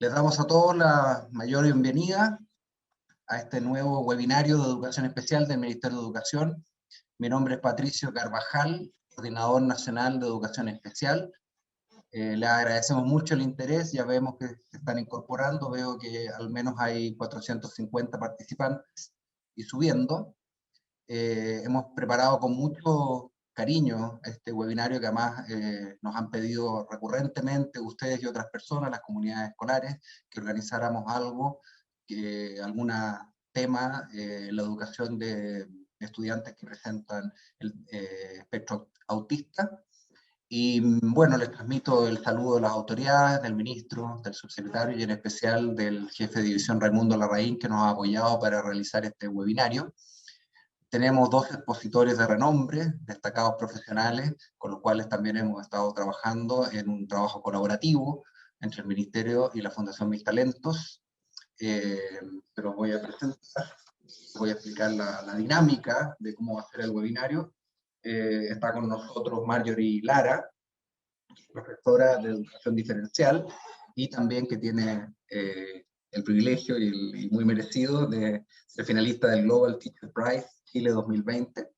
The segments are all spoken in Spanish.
Les damos a todos la mayor bienvenida a este nuevo webinario de Educación Especial del Ministerio de Educación. Mi nombre es Patricio Carvajal, Coordinador Nacional de Educación Especial. Les agradecemos mucho el interés, ya vemos que se están incorporando, veo que al menos hay 450 participantes y subiendo. Hemos preparado con mucho cariño este webinario que además nos han pedido recurrentemente ustedes y otras personas, las comunidades escolares, que organizáramos algo, algún tema, la educación de estudiantes que presentan el espectro autista. Y bueno, les transmito el saludo de las autoridades, del ministro, del subsecretario y en especial del jefe de división Raimundo Larraín, que nos ha apoyado para realizar este webinario. Tenemos dos expositores de renombre, destacados profesionales, con los cuales también hemos estado trabajando en un trabajo colaborativo entre el Ministerio y la Fundación Mis Talentos. Pero voy a presentar, voy a explicar la dinámica de cómo va a ser el webinario. Está con nosotros Marjorie Lara, profesora de Educación Diferencial, y también que tiene el privilegio y muy merecido de ser finalista del Global Teacher Prize Chile 2020,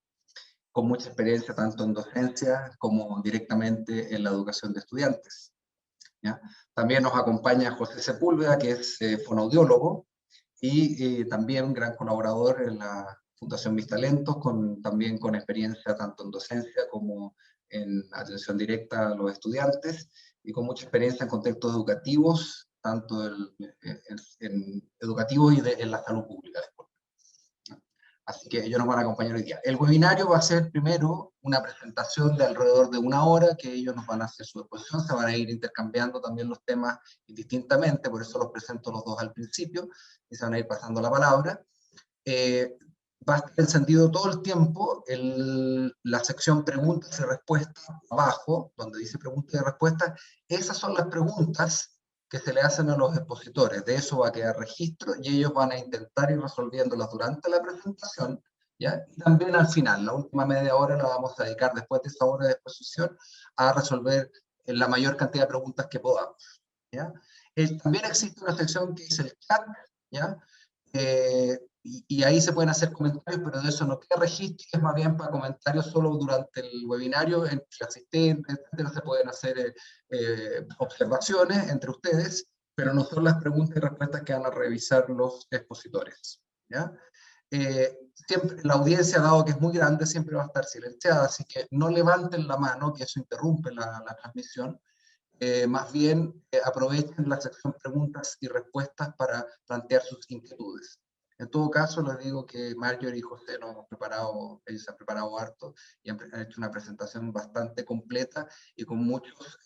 con mucha experiencia tanto en docencia como directamente en la educación de estudiantes. ¿Ya? También nos acompaña José Sepúlveda, que es fonoaudiólogo y también un gran colaborador en la Fundación Mis Talentos, también con experiencia tanto en docencia como en atención directa a los estudiantes y con mucha experiencia en contextos educativos, tanto en educativos y en la salud pública. Así que ellos nos van a acompañar hoy día. El webinario va a ser primero una presentación de alrededor de 1 hora, que ellos nos van a hacer su exposición, se van a ir intercambiando también los temas indistintamente, por eso los presento los dos al principio, y se van a ir pasando la palabra. Va a estar encendido todo el tiempo la sección preguntas y respuestas abajo, donde dice preguntas y respuestas. Esas son las preguntas que se le hacen a los expositores. De eso va a quedar registro y ellos van a intentar ir resolviéndolas durante la presentación, ¿ya? Y también al final, la última media hora la vamos a dedicar después de esa hora de exposición a resolver la mayor cantidad de preguntas que podamos, ¿ya? También existe una sección que es el chat, ¿ya? Y ahí se pueden hacer comentarios, pero de eso no queda registro, es más bien para comentarios solo durante el webinario, entre asistentes, etcétera, se pueden hacer observaciones entre ustedes, pero no son las preguntas y respuestas que van a revisar los expositores, ¿ya? Siempre, la audiencia, dado que es muy grande, siempre va a estar silenciada, así que no levanten la mano, que eso interrumpe la transmisión. Más bien aprovechen la sección preguntas y respuestas para plantear sus inquietudes. En todo caso, les digo que Marjorie y José nos hemos preparado, ellos se han preparado harto y han hecho una presentación bastante completa y con muchos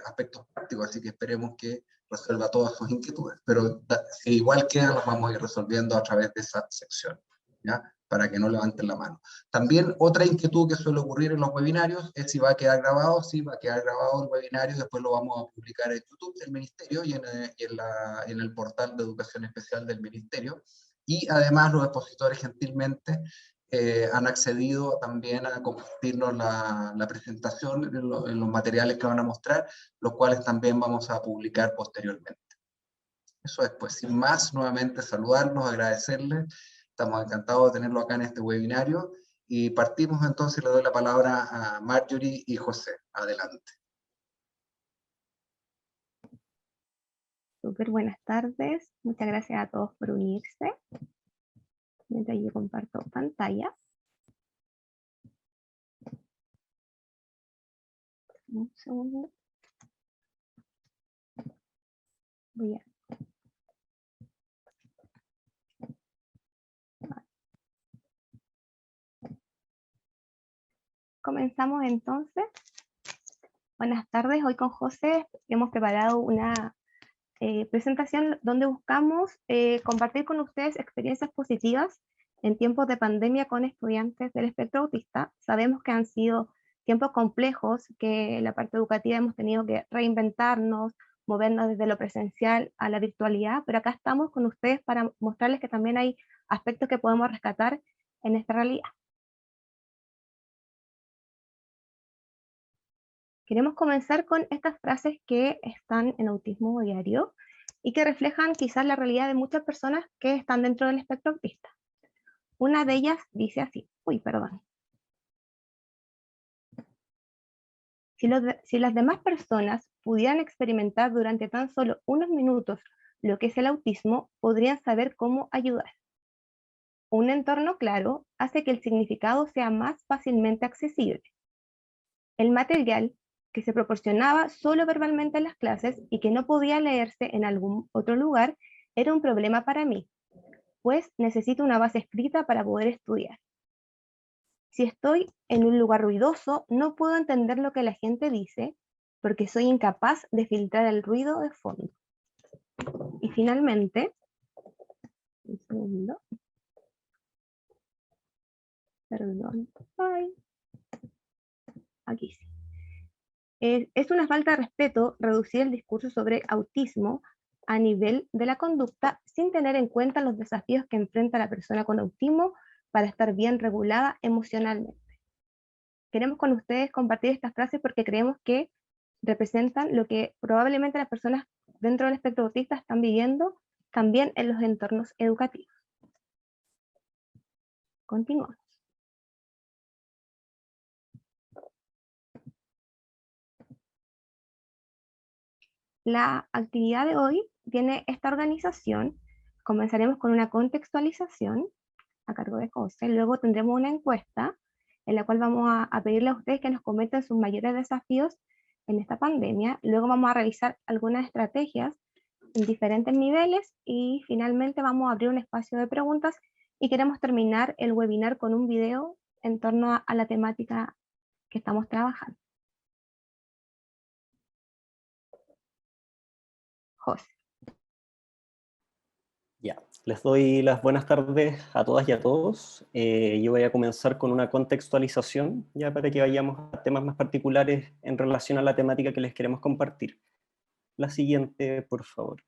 aspectos prácticos, así que esperemos que resuelva todas sus inquietudes. Pero si igual quedan, las vamos a ir resolviendo a través de esa sección, ¿ya? Para que no levanten la mano. También otra inquietud que suele ocurrir en los webinarios es si va a quedar grabado. Sí, va a quedar grabado el webinario, después lo vamos a publicar en YouTube del Ministerio y en el portal de Educación Especial del Ministerio. Y además los expositores gentilmente han accedido también a compartirnos la presentación en los materiales que van a mostrar, los cuales también vamos a publicar posteriormente. Eso es, pues sin más, nuevamente saludarlos, agradecerles. Estamos encantados de tenerlo acá en este webinario y partimos entonces, le doy la palabra a Marjorie y José. Adelante. Súper buenas tardes, muchas gracias a todos por unirse. Mientras yo comparto pantalla. Un segundo. Voy a... Comenzamos entonces. Buenas tardes, hoy con José hemos preparado una presentación donde buscamos compartir con ustedes experiencias positivas en tiempos de pandemia con estudiantes del espectro autista. Sabemos que han sido tiempos complejos, que la parte educativa hemos tenido que reinventarnos, movernos desde lo presencial a la virtualidad, pero acá estamos con ustedes para mostrarles que también hay aspectos que podemos rescatar en esta realidad. Queremos comenzar con estas frases que están en Autismo Diario y que reflejan quizás la realidad de muchas personas que están dentro del espectro autista. Una de ellas dice así, perdón. Si las demás personas pudieran experimentar durante tan solo unos minutos lo que es el autismo, podrían saber cómo ayudar. Un entorno claro hace que el significado sea más fácilmente accesible. El material que se proporcionaba solo verbalmente en las clases y que no podía leerse en algún otro lugar era un problema para mí, pues necesito una base escrita para poder estudiar. Si estoy en un lugar ruidoso, no puedo entender lo que la gente dice porque soy incapaz de filtrar el ruido de fondo. Y finalmente, un segundo, perdón, aquí sí. Es una falta de respeto reducir el discurso sobre autismo a nivel de la conducta sin tener en cuenta los desafíos que enfrenta la persona con autismo para estar bien regulada emocionalmente. Queremos con ustedes compartir estas frases porque creemos que representan lo que probablemente las personas dentro del espectro autista están viviendo también en los entornos educativos. Continuamos. La actividad de hoy tiene esta organización. Comenzaremos con una contextualización a cargo de José, luego tendremos una encuesta en la cual vamos a pedirle a ustedes que nos comenten sus mayores desafíos en esta pandemia, luego vamos a revisar algunas estrategias en diferentes niveles y finalmente vamos a abrir un espacio de preguntas y queremos terminar el webinar con un video en torno a la temática que estamos trabajando. José. Ya, les doy las buenas tardes a todas y a todos. Yo voy a comenzar con una contextualización, ya para que vayamos a temas más particulares en relación a la temática que les queremos compartir. La siguiente, por favor.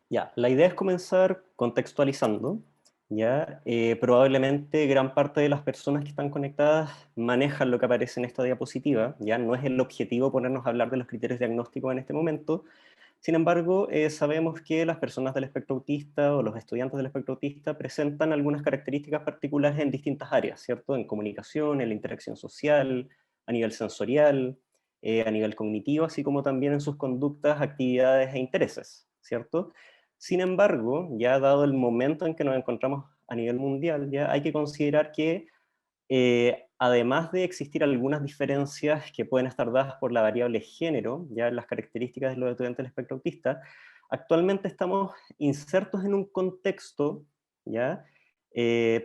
Ya, la idea es comenzar contextualizando. Ya, probablemente gran parte de las personas que están conectadas manejan lo que aparece en esta diapositiva. Ya no es el objetivo ponernos a hablar de los criterios diagnósticos en este momento. Sin embargo, sabemos que las personas del espectro autista o los estudiantes del espectro autista presentan algunas características particulares en distintas áreas, ¿cierto? En comunicación, en la interacción social, a nivel sensorial, a nivel cognitivo, así como también en sus conductas, actividades e intereses, ¿cierto? Sin embargo, ya dado el momento en que nos encontramos a nivel mundial, ya hay que considerar que además de existir algunas diferencias que pueden estar dadas por la variable género, ya en las características de los estudiantes del espectro autista, actualmente estamos insertos en un contexto, ya,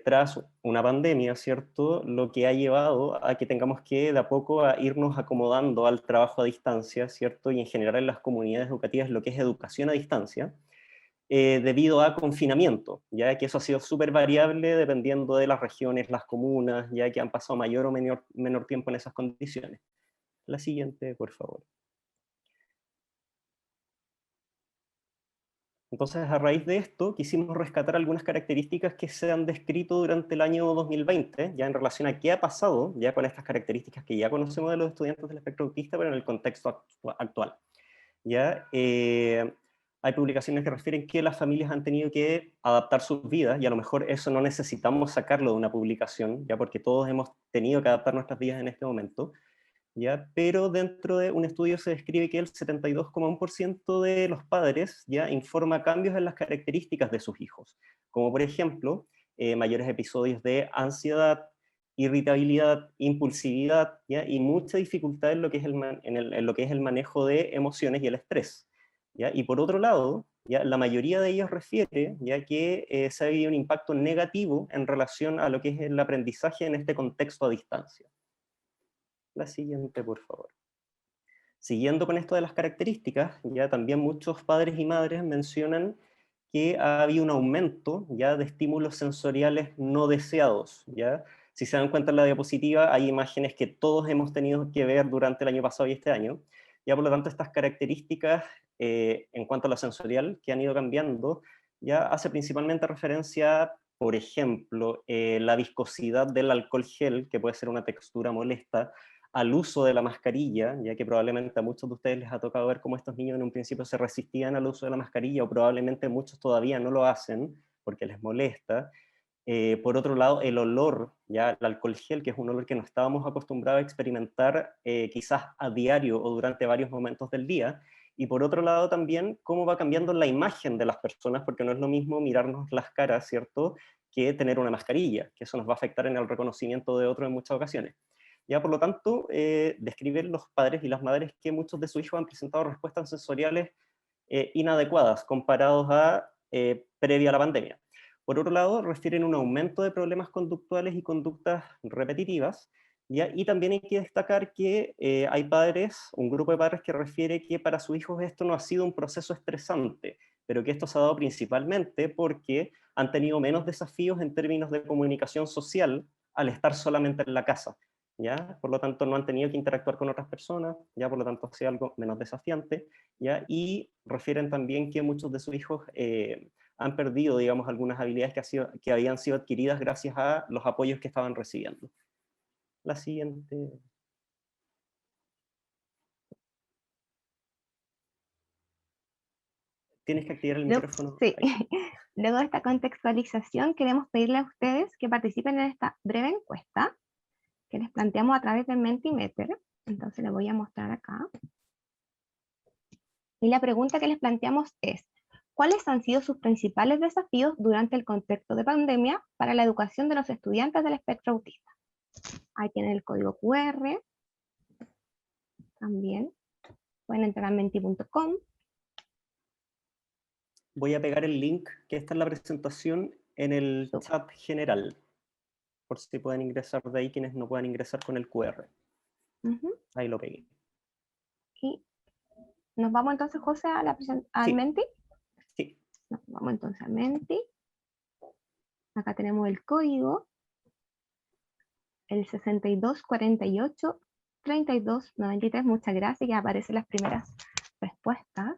tras una pandemia, ¿cierto? Lo que ha llevado a que tengamos que de a poco a irnos acomodando al trabajo a distancia, ¿cierto? Y en general en las comunidades educativas lo que es educación a distancia, debido a confinamiento, ya que eso ha sido súper variable dependiendo de las regiones, las comunas, ya que han pasado mayor o menor tiempo en esas condiciones. La siguiente, por favor. Entonces, a raíz de esto, quisimos rescatar algunas características que se han descrito durante el año 2020, ya en relación a qué ha pasado, ya con estas características que ya conocemos de los estudiantes del espectro autista, pero en el contexto actual. ¿Ya? Hay publicaciones que refieren que las familias han tenido que adaptar sus vidas, y a lo mejor eso no necesitamos sacarlo de una publicación, ya porque todos hemos tenido que adaptar nuestras vidas en este momento, ¿ya? Pero dentro de un estudio se describe que el 72,1% de los padres ya informa cambios en las características de sus hijos, como por ejemplo, mayores episodios de ansiedad, irritabilidad, impulsividad, ¿ya? Y mucha dificultad en lo que es en lo que es el manejo de emociones y el estrés, ¿ya? Y por otro lado, ¿ya? La mayoría de ellos refiere ya que se ha vivido un impacto negativo en relación a lo que es el aprendizaje en este contexto a distancia. La siguiente, por favor. Siguiendo con esto de las características, ya también muchos padres y madres mencionan que ha habido un aumento ya de estímulos sensoriales no deseados, ¿ya? Si se dan cuenta en la diapositiva, hay imágenes que todos hemos tenido que ver durante el año pasado y este año, ya por lo tanto estas características en cuanto a lo sensorial que han ido cambiando, ya hace principalmente referencia, por ejemplo, la viscosidad del alcohol gel, que puede ser una textura molesta, al uso de la mascarilla, ya que probablemente a muchos de ustedes les ha tocado ver cómo estos niños en un principio se resistían al uso de la mascarilla, o probablemente muchos todavía no lo hacen porque les molesta. Por otro lado, el olor, ya el alcohol gel, que es un olor que no estábamos acostumbrados a experimentar quizás a diario o durante varios momentos del día. Y por otro lado también, cómo va cambiando la imagen de las personas, porque no es lo mismo mirarnos las caras, ¿cierto?, que tener una mascarilla, que eso nos va a afectar en el reconocimiento de otro en muchas ocasiones. Ya, por lo tanto, describen los padres y las madres que muchos de sus hijos han presentado respuestas sensoriales inadecuadas comparados a previa a la pandemia. Por otro lado, refieren un aumento de problemas conductuales y conductas repetitivas, ¿ya? Y también hay que destacar que hay padres, un grupo de padres que refiere que para sus hijos esto no ha sido un proceso estresante, pero que esto se ha dado principalmente porque han tenido menos desafíos en términos de comunicación social al estar solamente en la casa, ¿ya? Por lo tanto, no han tenido que interactuar con otras personas, ya por lo tanto ha sido algo menos desafiante, ¿ya? Y refieren también que muchos de sus hijos han perdido, digamos, algunas habilidades que habían sido adquiridas gracias a los apoyos que estaban recibiendo. La siguiente. Tienes que activar el micrófono. Sí. Luego de esta contextualización, queremos pedirle a ustedes que participen en esta breve encuesta que les planteamos a través de Mentimeter. Entonces les voy a mostrar acá. Y la pregunta que les planteamos es, ¿cuáles han sido sus principales desafíos durante el contexto de pandemia para la educación de los estudiantes del espectro autista? Ahí tienen el código QR. También pueden entrar a menti.com. Voy a pegar el link que está en la presentación en el chat general, por si pueden ingresar de ahí quienes no puedan ingresar con el QR. Ahí lo pegué. Y nos vamos entonces, José, al Sí. Menti. Sí. Nos vamos entonces al Menti. Acá tenemos el código, el 6248-3293. Muchas gracias, ya aparecen las primeras respuestas.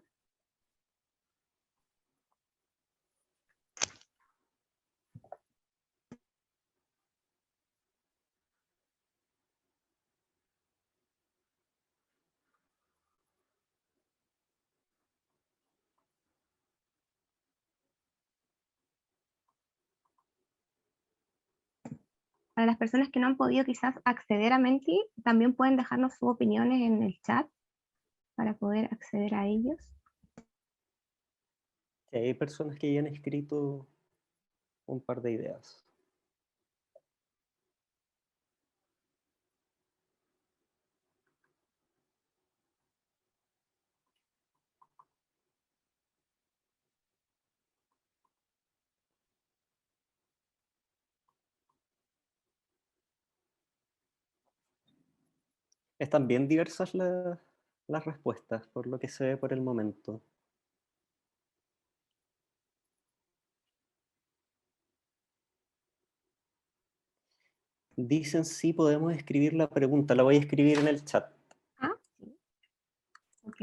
Para las personas que no han podido quizás acceder a Menti, también pueden dejarnos sus opiniones en el chat para poder acceder a ellos. Sí, hay personas que ya han escrito un par de ideas. Están bien diversas las respuestas, por lo que se ve por el momento. Dicen sí, podemos escribir la pregunta, la voy a escribir en el chat. Ah, sí. Ok.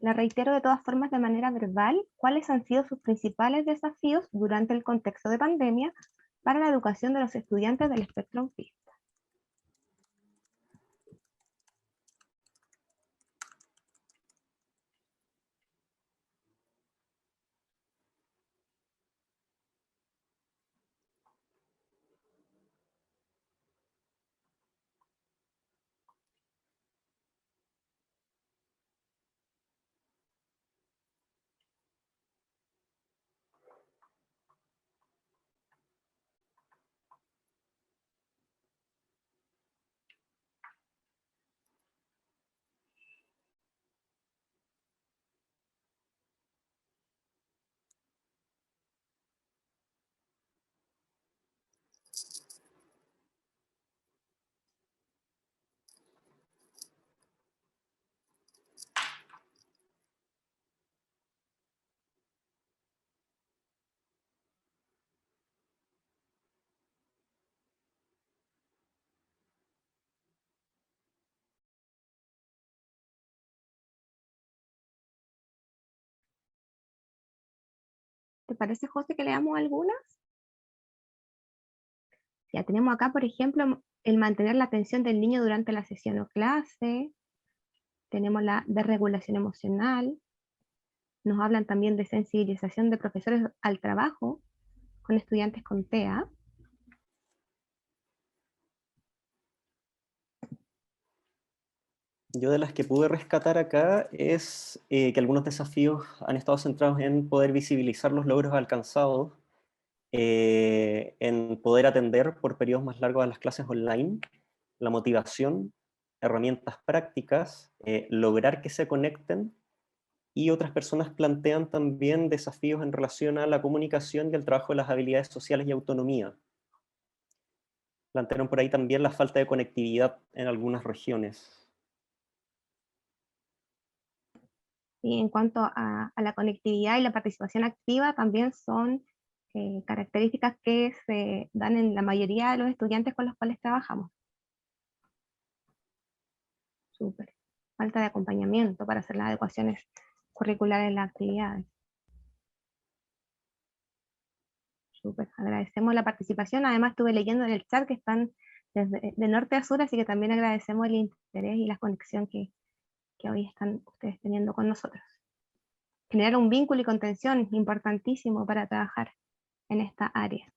La reitero de todas formas de manera verbal, ¿cuáles han sido sus principales desafíos durante el contexto de pandemia para la educación de los estudiantes del espectro autista? ¿Te parece, José, que leamos algunas? Ya tenemos acá, por ejemplo, el mantener la atención del niño durante la sesión o clase. Tenemos la desregulación emocional. Nos hablan también de sensibilización de profesores al trabajo con estudiantes con TEA. Yo de las que pude rescatar acá es que algunos desafíos han estado centrados en poder visibilizar los logros alcanzados, en poder atender por periodos más largos a las clases online, la motivación, herramientas prácticas, lograr que se conecten, y otras personas plantean también desafíos en relación a la comunicación y el trabajo de las habilidades sociales y autonomía. Plantearon por ahí también la falta de conectividad en algunas regiones. Y en cuanto a la conectividad y la participación activa, también son características que se dan en la mayoría de los estudiantes con los cuales trabajamos. Súper. Falta de acompañamiento para hacer las adecuaciones curriculares en las actividades. Súper. Agradecemos la participación. Además estuve leyendo en el chat que están desde de norte a sur, así que también agradecemos el interés y la conexión que hoy están ustedes teniendo con nosotros. Generar un vínculo y contención es importantísimo para trabajar en esta área.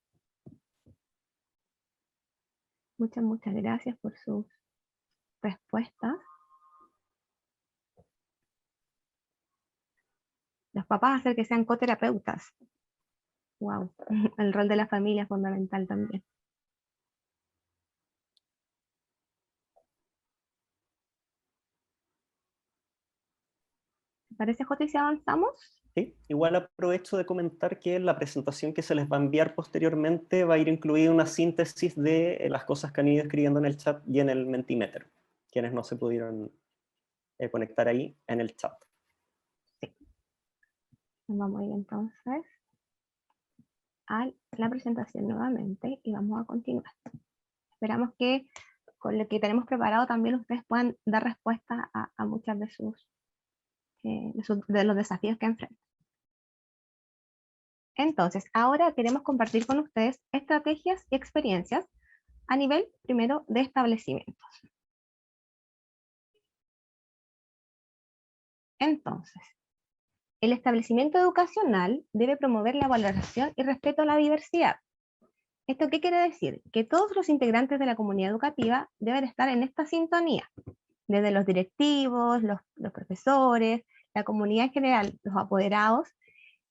Muchas gracias por sus respuestas. Los papás hacer que sean coterapeutas. Wow, el rol de la familia es fundamental también. ¿Te parece, Jota, si avanzamos? Sí, igual aprovecho de comentar que en la presentación que se les va a enviar posteriormente va a ir incluida una síntesis de las cosas que han ido escribiendo en el chat y en el Mentimeter, quienes no se pudieron conectar ahí en el chat. Sí. Vamos a ir entonces a la presentación nuevamente y vamos a continuar. Esperamos que con lo que tenemos preparado también ustedes puedan dar respuesta a muchas de los desafíos que enfrentan. Entonces, ahora queremos compartir con ustedes estrategias y experiencias a nivel, primero, de establecimientos. Entonces, el establecimiento educacional debe promover la valoración y respeto a la diversidad. ¿Esto qué quiere decir? Que todos los integrantes de la comunidad educativa deben estar en esta sintonía, desde los directivos, los profesores, la comunidad en general, los apoderados,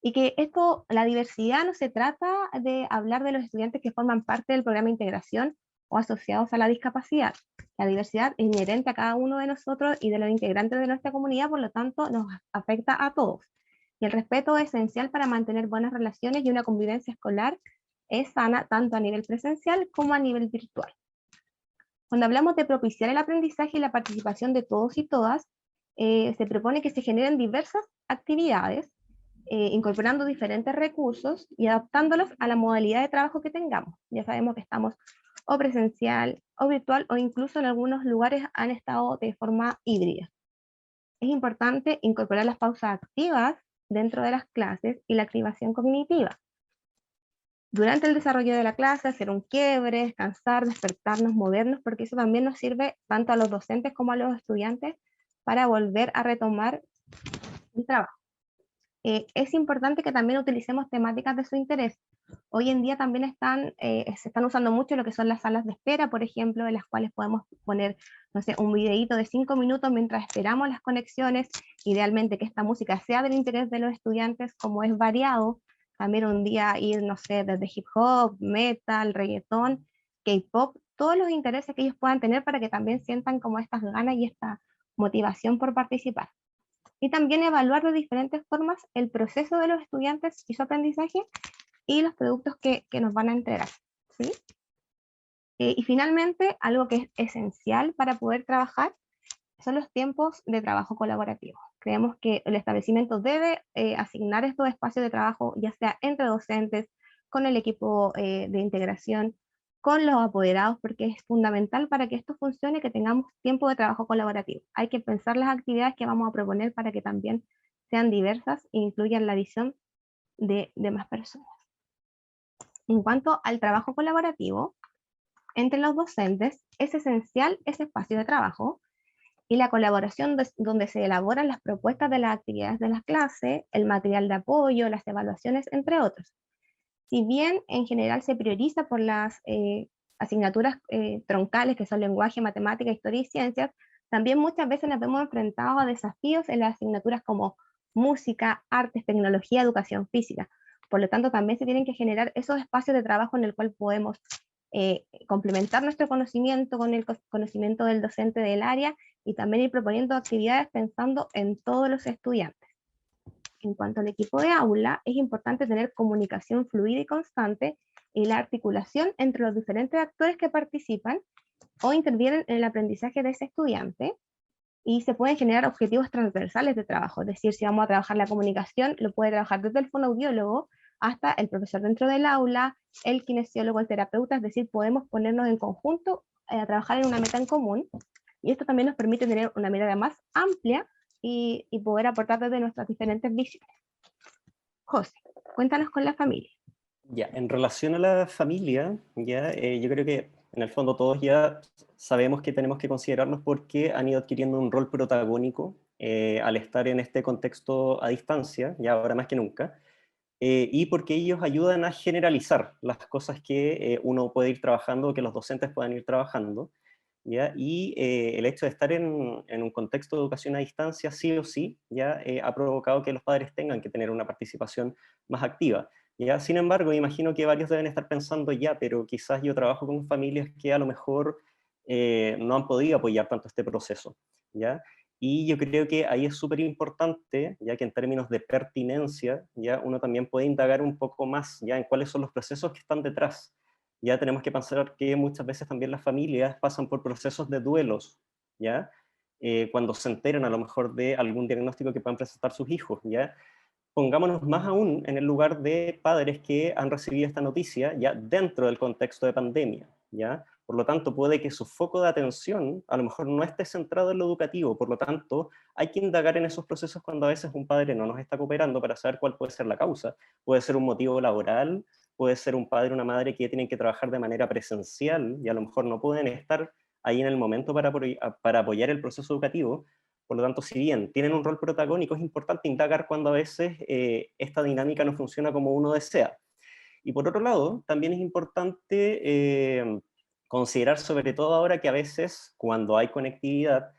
y que esto, la diversidad no se trata de hablar de los estudiantes que forman parte del programa de integración o asociados a la discapacidad. La diversidad es inherente a cada uno de nosotros y de los integrantes de nuestra comunidad, por lo tanto nos afecta a todos. Y el respeto es esencial para mantener buenas relaciones y una convivencia escolar es sana tanto a nivel presencial como a nivel virtual. Cuando hablamos de propiciar el aprendizaje y la participación de todos y todas, se propone que se generen diversas actividades, incorporando diferentes recursos y adaptándolos a la modalidad de trabajo que tengamos. Ya sabemos que estamos o presencial, o virtual, o incluso en algunos lugares han estado de forma híbrida. Es importante incorporar las pausas activas dentro de las clases y la activación cognitiva. Durante el desarrollo de la clase, hacer un quiebre, descansar, despertarnos, movernos, porque eso también nos sirve tanto a los docentes como a los estudiantes para volver a retomar el trabajo. Es importante que también utilicemos temáticas de su interés. Hoy en día también se están usando mucho lo que son las salas de espera, por ejemplo, en las cuales podemos poner, no sé, un videíto de 5 minutos mientras esperamos las conexiones, idealmente que esta música sea del interés de los estudiantes, como es variado, también un día ir, no sé, desde hip hop, metal, reggaetón, K-pop, todos los intereses que ellos puedan tener para que también sientan como estas ganas y esta motivación por participar. Y también evaluar de diferentes formas el proceso de los estudiantes y su aprendizaje y los productos que nos van a entregar, ¿sí? Y finalmente, algo que es esencial para poder trabajar son los tiempos de trabajo colaborativo. Creemos que el establecimiento debe asignar estos espacios de trabajo, ya sea entre docentes, con el equipo de integración, con los apoderados, porque es fundamental para que esto funcione, que tengamos tiempo de trabajo colaborativo. Hay que pensar las actividades que vamos a proponer para que también sean diversas e incluyan la visión de más personas. En cuanto al trabajo colaborativo, entre los docentes, es esencial ese espacio de trabajo y la colaboración donde se elaboran las propuestas de las actividades de las clases, el material de apoyo, las evaluaciones, entre otros. Si bien en general se prioriza por las asignaturas troncales, que son lenguaje, matemática, historia y ciencias, también muchas veces nos vemos enfrentados a desafíos en las asignaturas como música, artes, tecnología, educación física. Por lo tanto, también se tienen que generar esos espacios de trabajo en el cual podemos complementar nuestro conocimiento con el conocimiento del docente del área y también ir proponiendo actividades pensando en todos los estudiantes. En cuanto al equipo de aula, es importante tener comunicación fluida y constante y la articulación entre los diferentes actores que participan o intervienen en el aprendizaje de ese estudiante, y se pueden generar objetivos transversales de trabajo, es decir, si vamos a trabajar la comunicación, lo puede trabajar desde el fonoaudiólogo hasta el profesor dentro del aula, el kinesiólogo, el terapeuta, es decir, podemos ponernos en conjunto a trabajar en una meta en común, y esto también nos permite tener una mirada más amplia y poder aportar desde nuestras diferentes visiones. José, cuéntanos con la familia. Ya, en relación a la familia, ya, yo creo que en el fondo todos ya sabemos que tenemos que considerarlos porque han ido adquiriendo un rol protagónico al estar en este contexto a distancia, ya ahora más que nunca, y porque ellos ayudan a generalizar las cosas que uno puede ir trabajando, que los docentes puedan ir trabajando, ¿ya? Y el hecho de estar en un contexto de educación a distancia, sí o sí, ya ha provocado que los padres tengan que tener una participación más activa. ¿Ya? Sin embargo, imagino que varios deben estar pensando ya, pero quizás yo trabajo con familias que a lo mejor no han podido apoyar tanto este proceso, ¿ya? Y yo creo que ahí es súper importante, ya que en términos de pertinencia, ya uno también puede indagar un poco más ya en cuáles son los procesos que están detrás. Ya tenemos que pensar que muchas veces también las familias pasan por procesos de duelos, ¿ya? Cuando se enteran a lo mejor de algún diagnóstico que puedan presentar sus hijos, ¿ya? Pongámonos más aún en el lugar de padres que han recibido esta noticia ya dentro del contexto de pandemia, ¿ya? Por lo tanto, puede que su foco de atención a lo mejor no esté centrado en lo educativo, por lo tanto, hay que indagar en esos procesos cuando a veces un padre no nos está cooperando para saber cuál puede ser la causa. Puede ser un motivo laboral, puede ser un padre o una madre que tienen que trabajar de manera presencial y a lo mejor no pueden estar ahí en el momento para apoyar el proceso educativo. Por lo tanto, si bien tienen un rol protagónico, es importante indagar cuando a veces esta dinámica no funciona como uno desea. Y por otro lado, también es importante considerar, sobre todo ahora que a veces, cuando hay conectividad,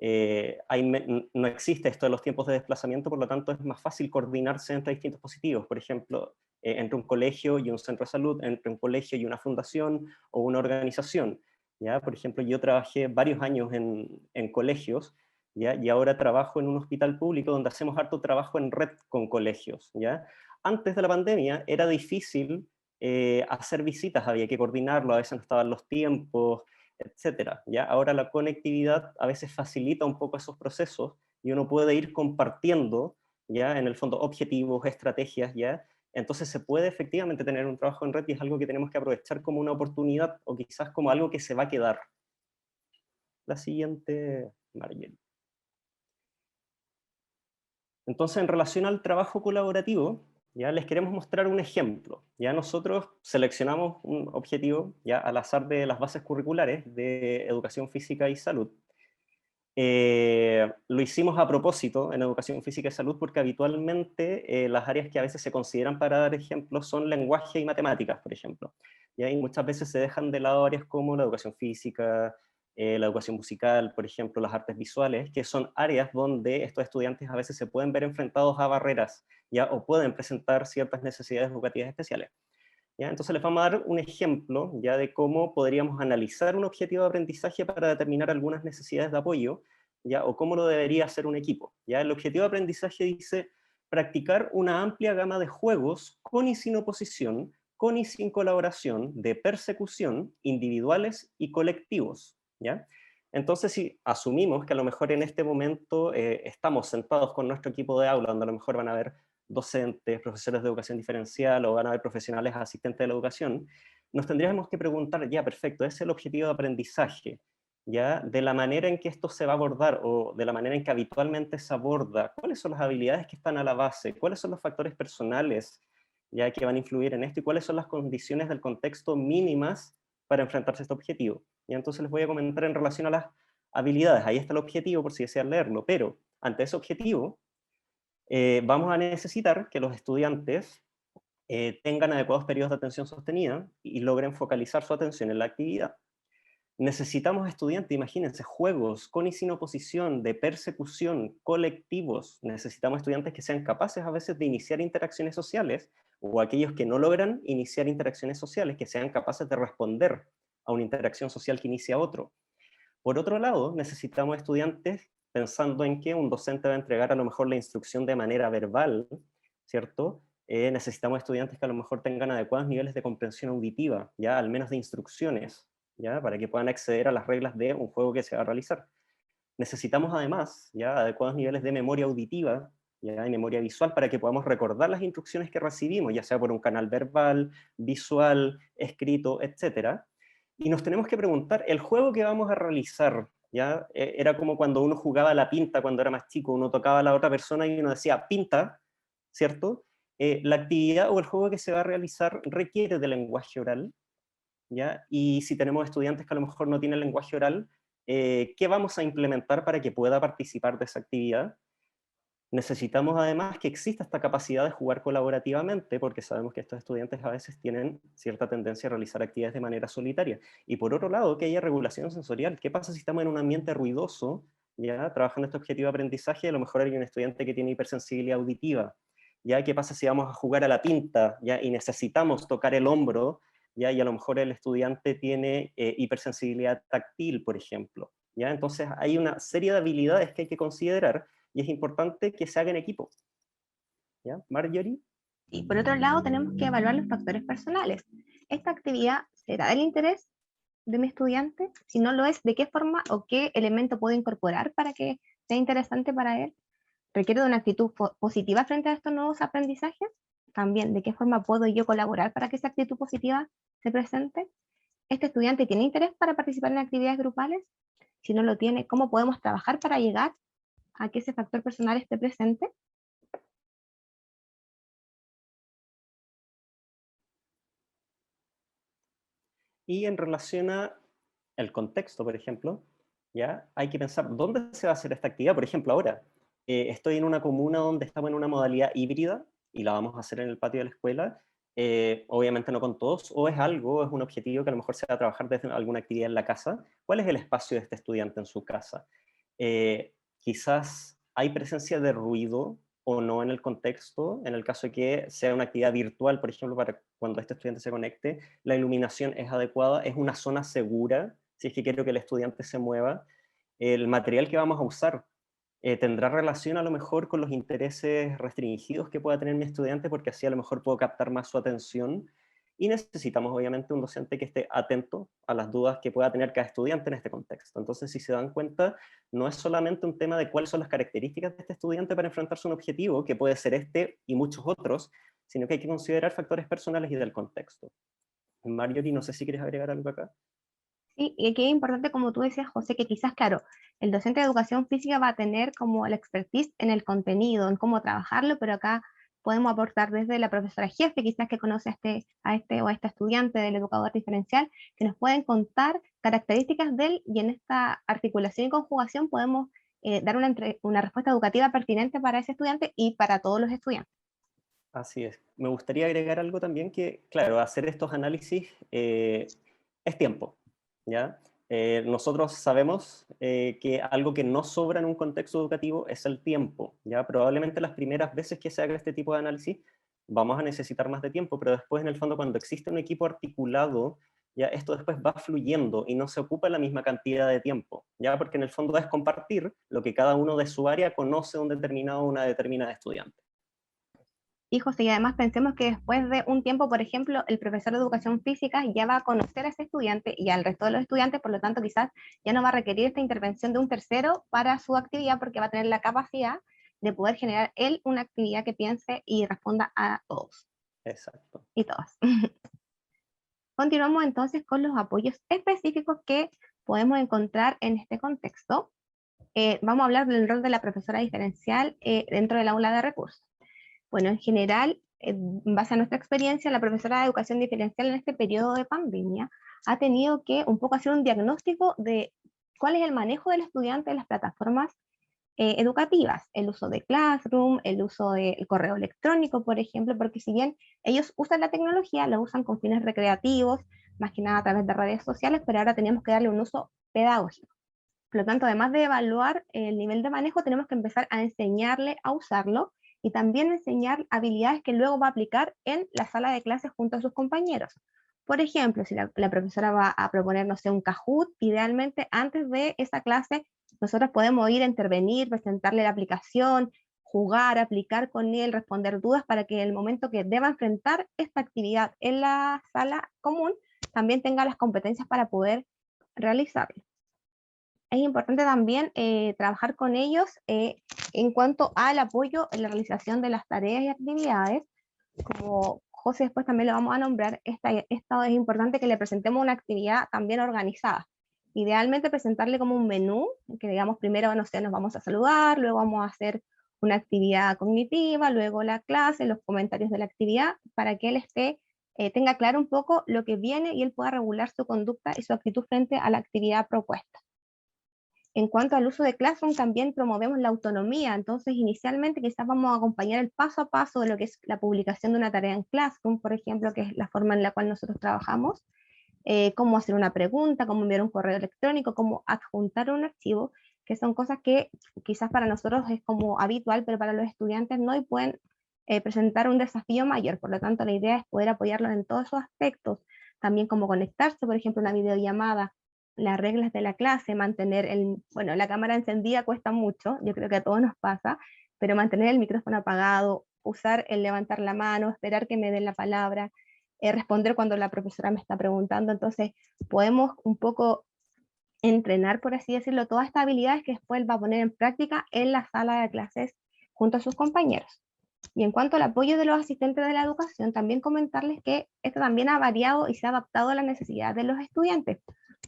no existe esto de los tiempos de desplazamiento, por lo tanto es más fácil coordinarse entre distintos dispositivos. Por ejemplo, entre un colegio y un centro de salud, entre un colegio y una fundación o una organización. ¿Ya? Por ejemplo, yo trabajé varios años en colegios, ¿ya? Y ahora trabajo en un hospital público donde hacemos harto trabajo en red con colegios, ¿ya? Antes de la pandemia era difícil hacer visitas, había que coordinarlo, a veces no estaban los tiempos, etcétera, ¿ya? Ahora la conectividad a veces facilita un poco esos procesos y uno puede ir compartiendo, ¿ya? En el fondo, objetivos, estrategias, ¿ya? Entonces se puede efectivamente tener un trabajo en red y es algo que tenemos que aprovechar como una oportunidad o quizás como algo que se va a quedar. La siguiente, Marjorie. Entonces, en relación al trabajo colaborativo, ya les queremos mostrar un ejemplo. Ya nosotros seleccionamos un objetivo ya al azar de las bases curriculares de educación física y salud. Lo hicimos a propósito en educación física y salud porque habitualmente las áreas que a veces se consideran para dar ejemplos son lenguaje y matemáticas, por ejemplo. Y muchas veces se dejan de lado áreas como la educación física, la educación musical, por ejemplo, las artes visuales, que son áreas donde estos estudiantes a veces se pueden ver enfrentados a barreras, ¿ya? O pueden presentar ciertas necesidades educativas especiales. ¿Ya? Entonces les vamos a dar un ejemplo ya de cómo podríamos analizar un objetivo de aprendizaje para determinar algunas necesidades de apoyo, ¿ya? O cómo lo debería hacer un equipo. ¿Ya? El objetivo de aprendizaje dice practicar una amplia gama de juegos con y sin oposición, con y sin colaboración, de persecución, individuales y colectivos. ¿Ya? Entonces, si asumimos que a lo mejor en este momento estamos sentados con nuestro equipo de aula, donde a lo mejor van a haber docentes, profesores de educación diferencial o van a haber profesionales asistentes de la educación, nos tendríamos que preguntar, ya, perfecto, ¿es el objetivo de aprendizaje? ¿Ya? De la manera en que esto se va a abordar o de la manera en que habitualmente se aborda, ¿cuáles son las habilidades que están a la base? ¿Cuáles son los factores personales ya que van a influir en esto? ¿Y cuáles son las condiciones del contexto mínimas para enfrentarse a este objetivo. Y entonces les voy a comentar en relación a las habilidades. Ahí está el objetivo, por si desean leerlo, pero ante ese objetivo vamos a necesitar que los estudiantes tengan adecuados periodos de atención sostenida y logren focalizar su atención en la actividad. Necesitamos estudiantes, imagínense, juegos con y sin oposición, de persecución, colectivos. Necesitamos estudiantes que sean capaces a veces de iniciar interacciones sociales, o aquellos que no logran iniciar interacciones sociales, que sean capaces de responder a una interacción social que inicia otro. Por otro lado, necesitamos estudiantes pensando en que un docente va a entregar a lo mejor la instrucción de manera verbal, ¿cierto? Necesitamos estudiantes que a lo mejor tengan adecuados niveles de comprensión auditiva, ya al menos de instrucciones, ¿ya? Para que puedan acceder a las reglas de un juego que se va a realizar. Necesitamos además ya adecuados niveles de memoria auditiva, ya, y memoria visual, para que podamos recordar las instrucciones que recibimos, ya sea por un canal verbal, visual, escrito, etc. Y nos tenemos que preguntar, el juego que vamos a realizar, ¿ya? Era como cuando uno jugaba a la pinta cuando era más chico, uno tocaba a la otra persona y uno decía pinta, ¿cierto? La actividad o el juego que se va a realizar requiere de lenguaje oral, ¿ya? Y si tenemos estudiantes que a lo mejor no tienen lenguaje oral, ¿qué vamos a implementar para que pueda participar de esa actividad? Necesitamos además que exista esta capacidad de jugar colaborativamente, porque sabemos que estos estudiantes a veces tienen cierta tendencia a realizar actividades de manera solitaria. Y por otro lado, que haya regulación sensorial. ¿Qué pasa si estamos en un ambiente ruidoso, ya trabajando este objetivo de aprendizaje? A lo mejor hay un estudiante que tiene hipersensibilidad auditiva. ¿Ya? ¿Qué pasa si vamos a jugar a la pinta, ya, y necesitamos tocar el hombro, ya, y a lo mejor el estudiante tiene hipersensibilidad táctil, por ejemplo? ¿Ya? Entonces hay una serie de habilidades que hay que considerar, y es importante que se haga en equipo. ¿Ya? Marjorie. Y por otro lado, tenemos que evaluar los factores personales. ¿Esta actividad será del interés de mi estudiante? Si no lo es, ¿de qué forma o qué elemento puedo incorporar para que sea interesante para él? ¿Requiere de una actitud positiva frente a estos nuevos aprendizajes? También, ¿de qué forma puedo yo colaborar para que esa actitud positiva se presente? ¿Este estudiante tiene interés para participar en actividades grupales? Si no lo tiene, ¿cómo podemos trabajar para llegar a que ese factor personal esté presente? Y en relación al contexto, por ejemplo, ¿ya? Hay que pensar dónde se va a hacer esta actividad. Por ejemplo, ahora estoy en una comuna donde estamos en una modalidad híbrida y la vamos a hacer en el patio de la escuela. Obviamente no con todos, o es algo, es un objetivo que a lo mejor se va a trabajar desde alguna actividad en la casa. ¿Cuál es el espacio de este estudiante en su casa? Quizás hay presencia de ruido o no en el contexto, en el caso de que sea una actividad virtual, por ejemplo, para cuando este estudiante se conecte, la iluminación es adecuada, es una zona segura, si es que quiero que el estudiante se mueva, el material que vamos a usar tendrá relación a lo mejor con los intereses restringidos que pueda tener mi estudiante, porque así a lo mejor puedo captar más su atención, y necesitamos obviamente un docente que esté atento a las dudas que pueda tener cada estudiante en este contexto. Entonces, si se dan cuenta, no es solamente un tema de cuáles son las características de este estudiante para enfrentarse a un objetivo, que puede ser este y muchos otros, sino que hay que considerar factores personales y del contexto. Marjorie, no sé si quieres agregar algo acá. Sí, y aquí es importante, como tú decías, José, que quizás, claro, el docente de educación física va a tener como la expertise en el contenido, en cómo trabajarlo, pero acá podemos aportar desde la profesora jefe, quizás que conoce a este o a esta estudiante del educador diferencial, que nos pueden contar características de él, y en esta articulación y conjugación podemos dar una respuesta educativa pertinente para ese estudiante y para todos los estudiantes. Así es. Me gustaría agregar algo también que, claro, hacer estos análisis es tiempo, ¿ya? Nosotros sabemos que algo que no sobra en un contexto educativo es el tiempo, ¿ya? Probablemente las primeras veces que se haga este tipo de análisis vamos a necesitar más de tiempo, pero después en el fondo cuando existe un equipo articulado, ya esto después va fluyendo y no se ocupa la misma cantidad de tiempo, ¿ya? Porque en el fondo es compartir lo que cada uno de su área conoce de una determinada estudiante. Y José, y además pensemos que después de un tiempo, por ejemplo, el profesor de educación física ya va a conocer a ese estudiante y al resto de los estudiantes, por lo tanto quizás ya no va a requerir esta intervención de un tercero para su actividad, porque va a tener la capacidad de poder generar él una actividad que piense y responda a todos. Exacto. Y todas. Continuamos entonces con los apoyos específicos que podemos encontrar en este contexto. Vamos a hablar del rol de la profesora diferencial dentro del aula de recursos. Bueno, en general, en base a nuestra experiencia, la profesora de educación diferencial en este periodo de pandemia ha tenido que un poco hacer un diagnóstico de cuál es el manejo del estudiante en las plataformas educativas, el uso de Classroom, el uso del correo electrónico, por ejemplo, porque si bien ellos usan la tecnología, la usan con fines recreativos, más que nada a través de redes sociales, pero ahora tenemos que darle un uso pedagógico. Por lo tanto, además de evaluar el nivel de manejo, tenemos que empezar a enseñarle a usarlo y también enseñar habilidades que luego va a aplicar en la sala de clases junto a sus compañeros. Por ejemplo, si la profesora va a proponer, no sé, un Kahoot, idealmente antes de esa clase nosotros podemos ir a intervenir, presentarle la aplicación, jugar, aplicar con él, responder dudas para que en el momento que deba enfrentar esta actividad en la sala común, también tenga las competencias para poder realizarlo. Es importante también trabajar con ellos en cuanto al apoyo en la realización de las tareas y actividades. Como José después también lo vamos a nombrar, esto es importante que le presentemos una actividad también organizada. Idealmente presentarle como un menú, que digamos primero, no sé, nos vamos a saludar, luego vamos a hacer una actividad cognitiva, luego la clase, los comentarios de la actividad, para que él tenga claro un poco lo que viene y él pueda regular su conducta y su actitud frente a la actividad propuesta. En cuanto al uso de Classroom, también promovemos la autonomía, entonces inicialmente quizás vamos a acompañar el paso a paso de lo que es la publicación de una tarea en Classroom, por ejemplo, que es la forma en la cual nosotros trabajamos, cómo hacer una pregunta, cómo enviar un correo electrónico, cómo adjuntar un archivo, que son cosas que quizás para nosotros es como habitual, pero para los estudiantes no, y pueden presentar un desafío mayor. Por lo tanto, la idea es poder apoyarlos en todos esos aspectos, también como conectarse, por ejemplo, una videollamada, las reglas de la clase, mantener bueno, la cámara encendida cuesta mucho, yo creo que a todos nos pasa, pero mantener el micrófono apagado, usar el levantar la mano, esperar que me den la palabra, responder cuando la profesora me está preguntando. Entonces podemos un poco entrenar, por así decirlo, todas estas habilidades que después él va a poner en práctica en la sala de clases junto a sus compañeros. Y en cuanto al apoyo de los asistentes de la educación, también comentarles que esto también ha variado y se ha adaptado a la necesidad de los estudiantes.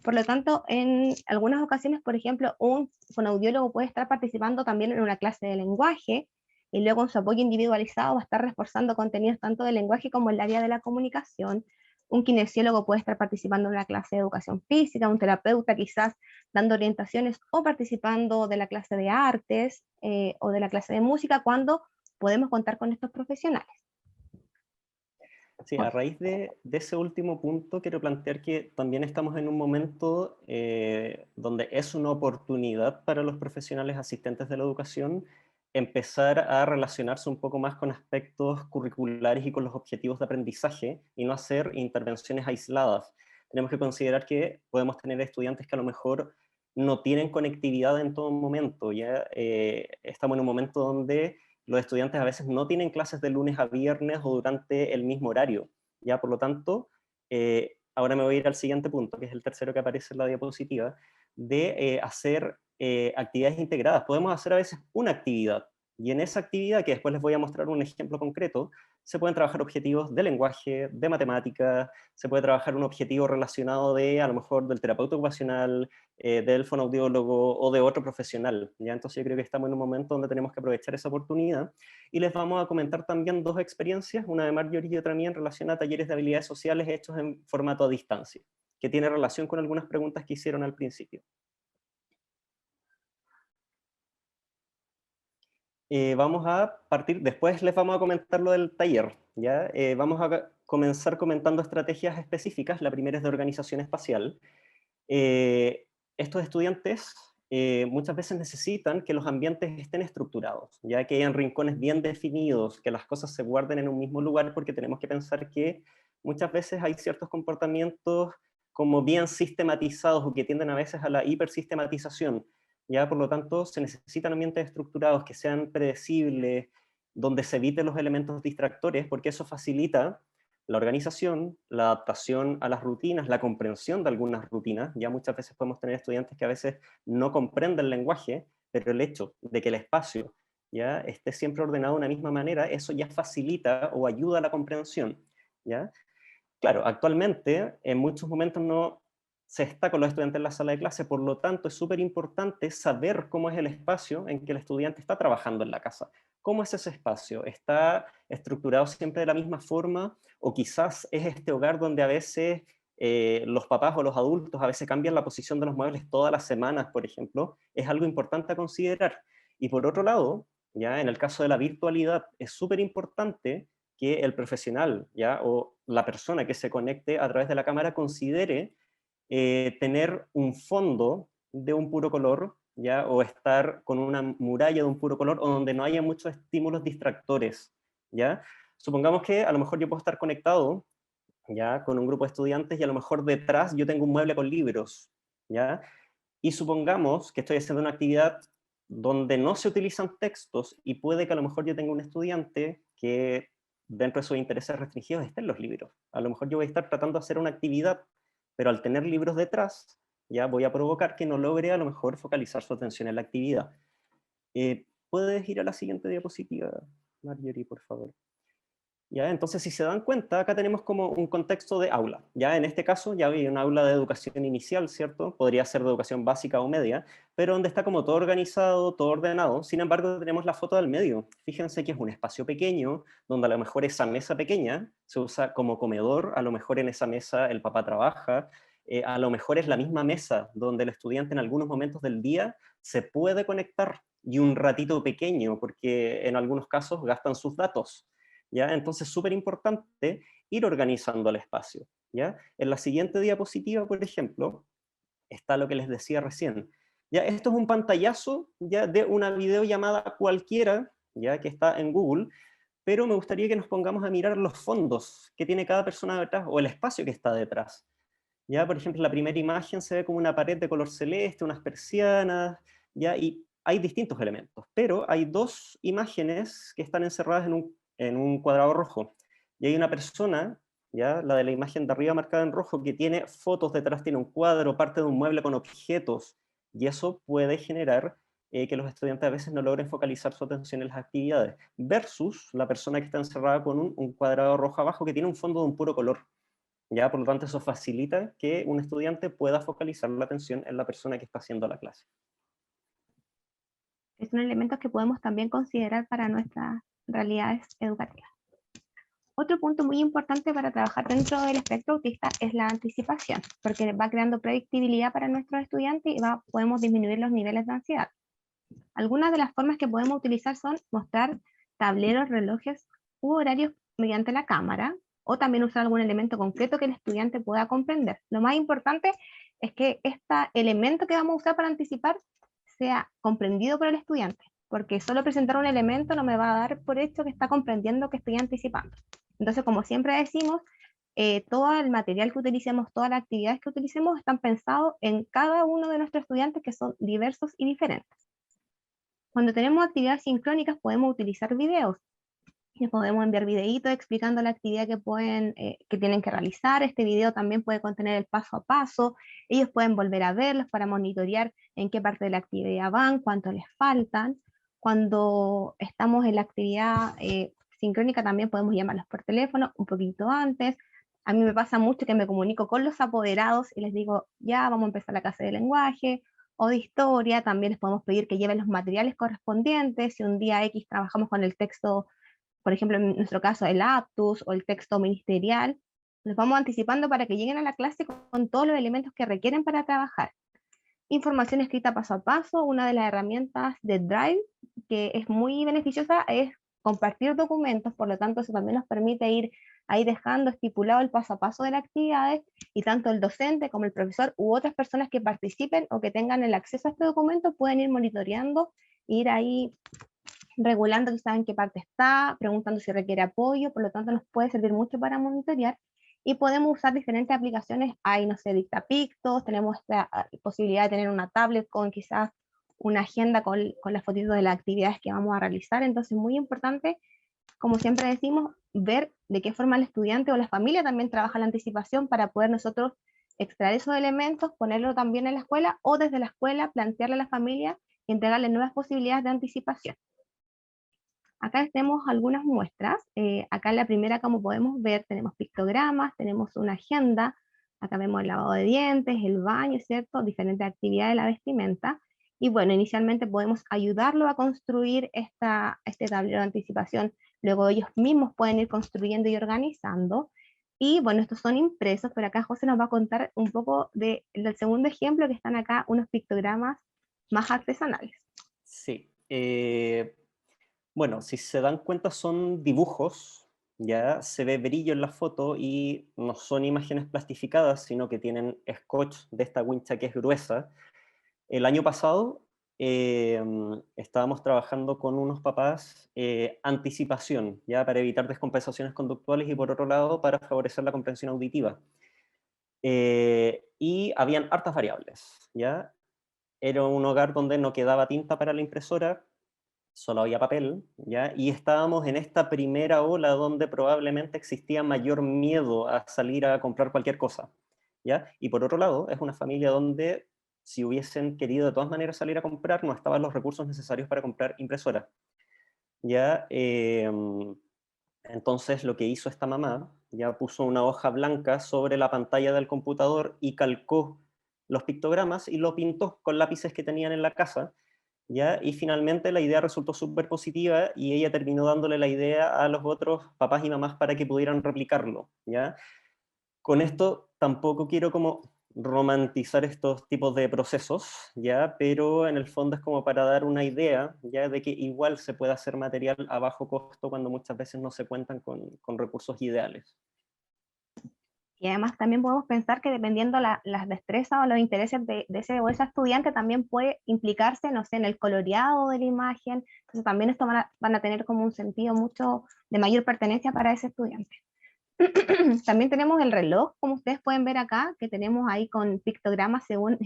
Por lo tanto, en algunas ocasiones, por ejemplo, un fonoaudiólogo puede estar participando también en una clase de lenguaje, y luego en su apoyo individualizado va a estar reforzando contenidos tanto del lenguaje como el área de la comunicación. Un kinesiólogo puede estar participando en una clase de educación física, un terapeuta quizás dando orientaciones o participando de la clase de artes o de la clase de música, cuando podemos contar con estos profesionales. Sí, a raíz de ese último punto, quiero plantear que también estamos en un momento donde es una oportunidad para los profesionales asistentes de la educación empezar a relacionarse un poco más con aspectos curriculares y con los objetivos de aprendizaje y no hacer intervenciones aisladas. Tenemos que considerar que podemos tener estudiantes que a lo mejor no tienen conectividad en todo momento. Ya estamos en un momento donde los estudiantes a veces no tienen clases de lunes a viernes o durante el mismo horario. Ya, por lo tanto, ahora me voy a ir al siguiente punto, que es el tercero que aparece en la diapositiva, de hacer actividades integradas. Podemos hacer a veces una actividad, y en esa actividad, que después les voy a mostrar un ejemplo concreto, se pueden trabajar objetivos de lenguaje, de matemáticas, se puede trabajar un objetivo relacionado a lo mejor del terapeuta ocupacional, del fonoaudiólogo o de otro profesional. ¿Ya? Entonces yo creo que estamos en un momento donde tenemos que aprovechar esa oportunidad, y les vamos a comentar también dos experiencias, una de Marjorie y otra mía, en relación a talleres de habilidades sociales hechos en formato a distancia, que tiene relación con algunas preguntas que hicieron al principio. Vamos a partir, después les vamos a comentar lo del taller, ¿ya? Vamos a comenzar comentando estrategias específicas. La primera es de organización espacial. Estos estudiantes muchas veces necesitan que los ambientes estén estructurados, ya que hayan rincones bien definidos, que las cosas se guarden en un mismo lugar, porque tenemos que pensar que muchas veces hay ciertos comportamientos como bien sistematizados o que tienden a veces a la hipersistematización. Ya, por lo tanto, se necesitan ambientes estructurados que sean predecibles, donde se eviten los elementos distractores, porque eso facilita la organización, la adaptación a las rutinas, la comprensión de algunas rutinas. Ya muchas veces podemos tener estudiantes que a veces no comprenden el lenguaje, pero el hecho de que el espacio ya esté siempre ordenado de una misma manera, eso ya facilita o ayuda a la comprensión. ¿Ya? Claro, actualmente en muchos momentos no se está con los estudiantes en la sala de clase, por lo tanto es súper importante saber cómo es el espacio en que el estudiante está trabajando en la casa. ¿Cómo es ese espacio? ¿Está estructurado siempre de la misma forma? ¿O quizás es este hogar donde a veces los papás o los adultos a veces cambian la posición de los muebles todas las semanas, por ejemplo, es algo importante a considerar. Y por otro lado, ya en el caso de la virtualidad, es súper importante que el profesional, ¿ya? O la persona que se conecte a través de la cámara considere tener un fondo de un puro color, ¿ya? O estar con una muralla de un puro color, o donde no haya muchos estímulos distractores, ¿ya? Supongamos que a lo mejor yo puedo estar conectado, ¿ya? Con un grupo de estudiantes, y a lo mejor detrás yo tengo un mueble con libros, ¿ya? Y supongamos que estoy haciendo una actividad donde no se utilizan textos, y puede que a lo mejor yo tenga un estudiante que dentro de sus intereses restringidos estén los libros. A lo mejor yo voy a estar tratando de hacer una actividad, pero al tener libros detrás, ya voy a provocar que no logre a lo mejor focalizar su atención en la actividad. ¿Puedes ir a la siguiente diapositiva, Marjorie, por favor? ¿Ya? Entonces, si se dan cuenta, acá tenemos como un contexto de aula. ¿Ya? En este caso, ya hay un aula de educación inicial, ¿cierto? Podría ser de educación básica o media, pero donde está como todo organizado, todo ordenado. Sin embargo, tenemos la foto del medio. Fíjense que es un espacio pequeño, donde a lo mejor esa mesa pequeña se usa como comedor, a lo mejor en esa mesa el papá trabaja, a lo mejor es la misma mesa donde el estudiante en algunos momentos del día se puede conectar, y un ratito pequeño, porque en algunos casos gastan sus datos. ¿Ya? Entonces, súper importante ir organizando el espacio, ¿ya? En la siguiente diapositiva, por ejemplo, está lo que les decía recién. ¿Ya? Esto es un pantallazo, ¿ya? De una videollamada cualquiera, ¿ya? Que está en Google, pero me gustaría que nos pongamos a mirar los fondos que tiene cada persona detrás, o el espacio que está detrás. ¿Ya? Por ejemplo, la primera imagen se ve como una pared de color celeste, unas persianas, ¿ya? Y hay distintos elementos, pero hay dos imágenes que están encerradas en un cuadrado rojo. Y hay una persona, ¿ya? La de la imagen de arriba marcada en rojo, que tiene fotos detrás, tiene un cuadro, parte de un mueble con objetos, y eso puede generar que los estudiantes a veces no logren focalizar su atención en las actividades, versus la persona que está encerrada con un cuadrado rojo abajo que tiene un fondo de un puro color. ¿Ya? Por lo tanto, eso facilita que un estudiante pueda focalizar la atención en la persona que está haciendo la clase. Son elementos que podemos también considerar para nuestras realidades educativas. Otro punto muy importante para trabajar dentro del espectro autista es la anticipación, porque va creando predictibilidad para nuestros estudiantes y podemos disminuir los niveles de ansiedad. Algunas de las formas que podemos utilizar son mostrar tableros, relojes u horarios mediante la cámara, o también usar algún elemento concreto que el estudiante pueda comprender. Lo más importante es que este elemento que vamos a usar para anticipar sea comprendido por el estudiante, porque solo presentar un elemento no me va a dar por hecho que está comprendiendo que estoy anticipando. Entonces, como siempre decimos, todo el material que utilicemos, todas las actividades que utilicemos están pensados en cada uno de nuestros estudiantes, que son diversos y diferentes. Cuando tenemos actividades sincrónicas podemos utilizar videos. Les podemos enviar videitos explicando la actividad que tienen que realizar. Este video también puede contener el paso a paso. Ellos pueden volver a verlos para monitorear en qué parte de la actividad van, cuánto les faltan. Cuando estamos en la actividad sincrónica también podemos llamarlos por teléfono un poquito antes. A mí me pasa mucho que me comunico con los apoderados y les digo, ya vamos a empezar la clase de lenguaje o de historia. También les podemos pedir que lleven los materiales correspondientes. Si un día X trabajamos con el texto, por ejemplo, en nuestro caso, el aptus o el texto ministerial, los vamos anticipando para que lleguen a la clase con todos los elementos que requieren para trabajar. Información escrita paso a paso. Una de las herramientas de Drive que es muy beneficiosa es compartir documentos, por lo tanto eso también nos permite ir ahí dejando estipulado el paso a paso de las actividades, y tanto el docente como el profesor u otras personas que participen o que tengan el acceso a este documento pueden ir monitoreando, ir ahí regulando quizás en qué parte está, preguntando si requiere apoyo. Por lo tanto nos puede servir mucho para monitorear, y podemos usar diferentes aplicaciones. Hay, no sé, Dictapictos, tenemos la posibilidad de tener una tablet con quizás una agenda con las fotitos de las actividades que vamos a realizar. Entonces, muy importante, como siempre decimos, ver de qué forma el estudiante o la familia también trabaja la anticipación para poder nosotros extraer esos elementos, ponerlo también en la escuela, o desde la escuela plantearle a la familia y entregarle nuevas posibilidades de anticipación. Acá tenemos algunas muestras. Acá en la primera, como podemos ver, tenemos pictogramas, tenemos una agenda. Acá vemos el lavado de dientes, el baño, ¿cierto? Diferentes actividades de la vestimenta. Y bueno, inicialmente podemos ayudarlo a construir este tablero de anticipación. Luego ellos mismos pueden ir construyendo y organizando. Y bueno, estos son impresos, pero acá José nos va a contar un poco del segundo ejemplo, que están acá unos pictogramas más artesanales. Sí. Bueno, si se dan cuenta son dibujos, ya se ve brillo en la foto y no son imágenes plastificadas, sino que tienen scotch de esta wincha que es gruesa. El año pasado estábamos trabajando con unos papás anticipación, ya para evitar descompensaciones conductuales y por otro lado para favorecer la comprensión auditiva. Y habían hartas variables, ¿ya? Era un hogar donde no quedaba tinta para la impresora, solo había papel, ¿ya? Y estábamos en esta primera ola donde probablemente existía mayor miedo a salir a comprar cualquier cosa, ¿ya? Y por otro lado, es una familia donde si hubiesen querido de todas maneras salir a comprar, no estaban los recursos necesarios para comprar impresora, ¿ya? Entonces lo que hizo esta mamá, ya puso una hoja blanca sobre la pantalla del computador y calcó los pictogramas y lo pintó con lápices que tenían en la casa, ¿ya? Y finalmente la idea resultó súper positiva y ella terminó dándole la idea a los otros papás y mamás para que pudieran replicarlo, ¿ya? Con esto tampoco quiero como romantizar estos tipos de procesos, ¿ya? Pero en el fondo es como para dar una idea, ¿ya? De que igual se puede hacer material a bajo costo cuando muchas veces no se cuentan con recursos ideales. Y además también podemos pensar que dependiendo las destrezas o los intereses de ese o esa estudiante, también puede implicarse, no sé, en el coloreado de la imagen. Entonces también esto van a tener como un sentido mucho de mayor pertenencia para ese estudiante. También tenemos el reloj, como ustedes pueden ver acá, que tenemos ahí con pictogramas según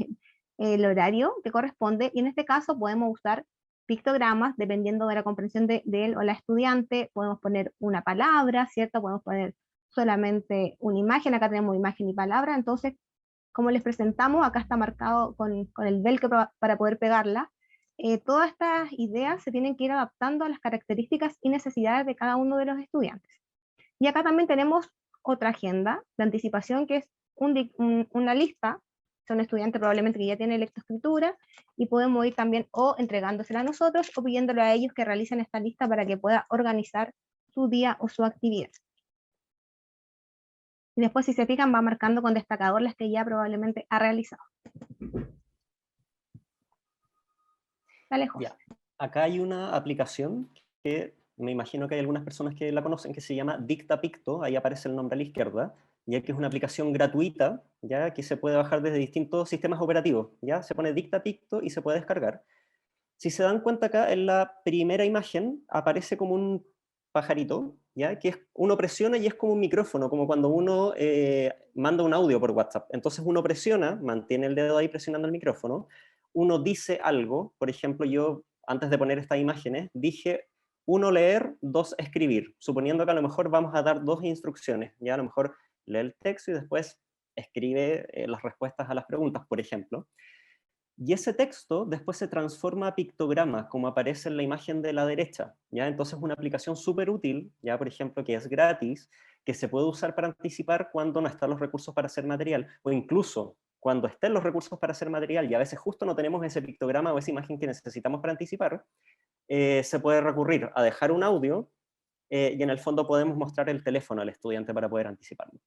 el horario que corresponde, y en este caso podemos usar pictogramas dependiendo de la comprensión de él o la estudiante. Podemos poner una palabra, ¿cierto? Podemos poner solamente una imagen, acá tenemos imagen y palabra. Entonces, como les presentamos, acá está marcado con el velcro para poder pegarla. Todas estas ideas se tienen que ir adaptando a las características y necesidades de cada uno de los estudiantes. Y acá también tenemos otra agenda de anticipación, que es una lista. Son estudiantes probablemente que ya tienen lectoescritura, y podemos ir también o entregándosela a nosotros o pidiéndole a ellos que realicen esta lista para que pueda organizar su día o su actividad. Y después, si se fijan, va marcando con destacador las que ya probablemente ha realizado. Dale, José. Ya. Acá hay una aplicación que me imagino que hay algunas personas que la conocen, que se llama DictaPicto, ahí aparece el nombre a la izquierda, ya que es una aplicación gratuita, ya que se puede bajar desde distintos sistemas operativos, ya se pone DictaPicto y se puede descargar. Si se dan cuenta acá, en la primera imagen aparece como un pajarito, ¿ya? Que uno presiona y es como un micrófono, como cuando uno manda un audio por WhatsApp. Entonces uno presiona, mantiene el dedo ahí presionando el micrófono, uno dice algo, por ejemplo, yo antes de poner estas imágenes dije 1 leer, 2 escribir, suponiendo que a lo mejor vamos a dar 2 instrucciones, ya a lo mejor lee el texto y después escribe las respuestas a las preguntas, por ejemplo. Y ese texto después se transforma a pictogramas, como aparece en la imagen de la derecha, ¿ya? Entonces es una aplicación súper útil, ya por ejemplo, que es gratis, que se puede usar para anticipar cuando no están los recursos para hacer material, o incluso cuando estén los recursos para hacer material y a veces justo no tenemos ese pictograma o esa imagen que necesitamos para anticipar, se puede recurrir a dejar un audio y en el fondo podemos mostrar el teléfono al estudiante para poder anticiparlo.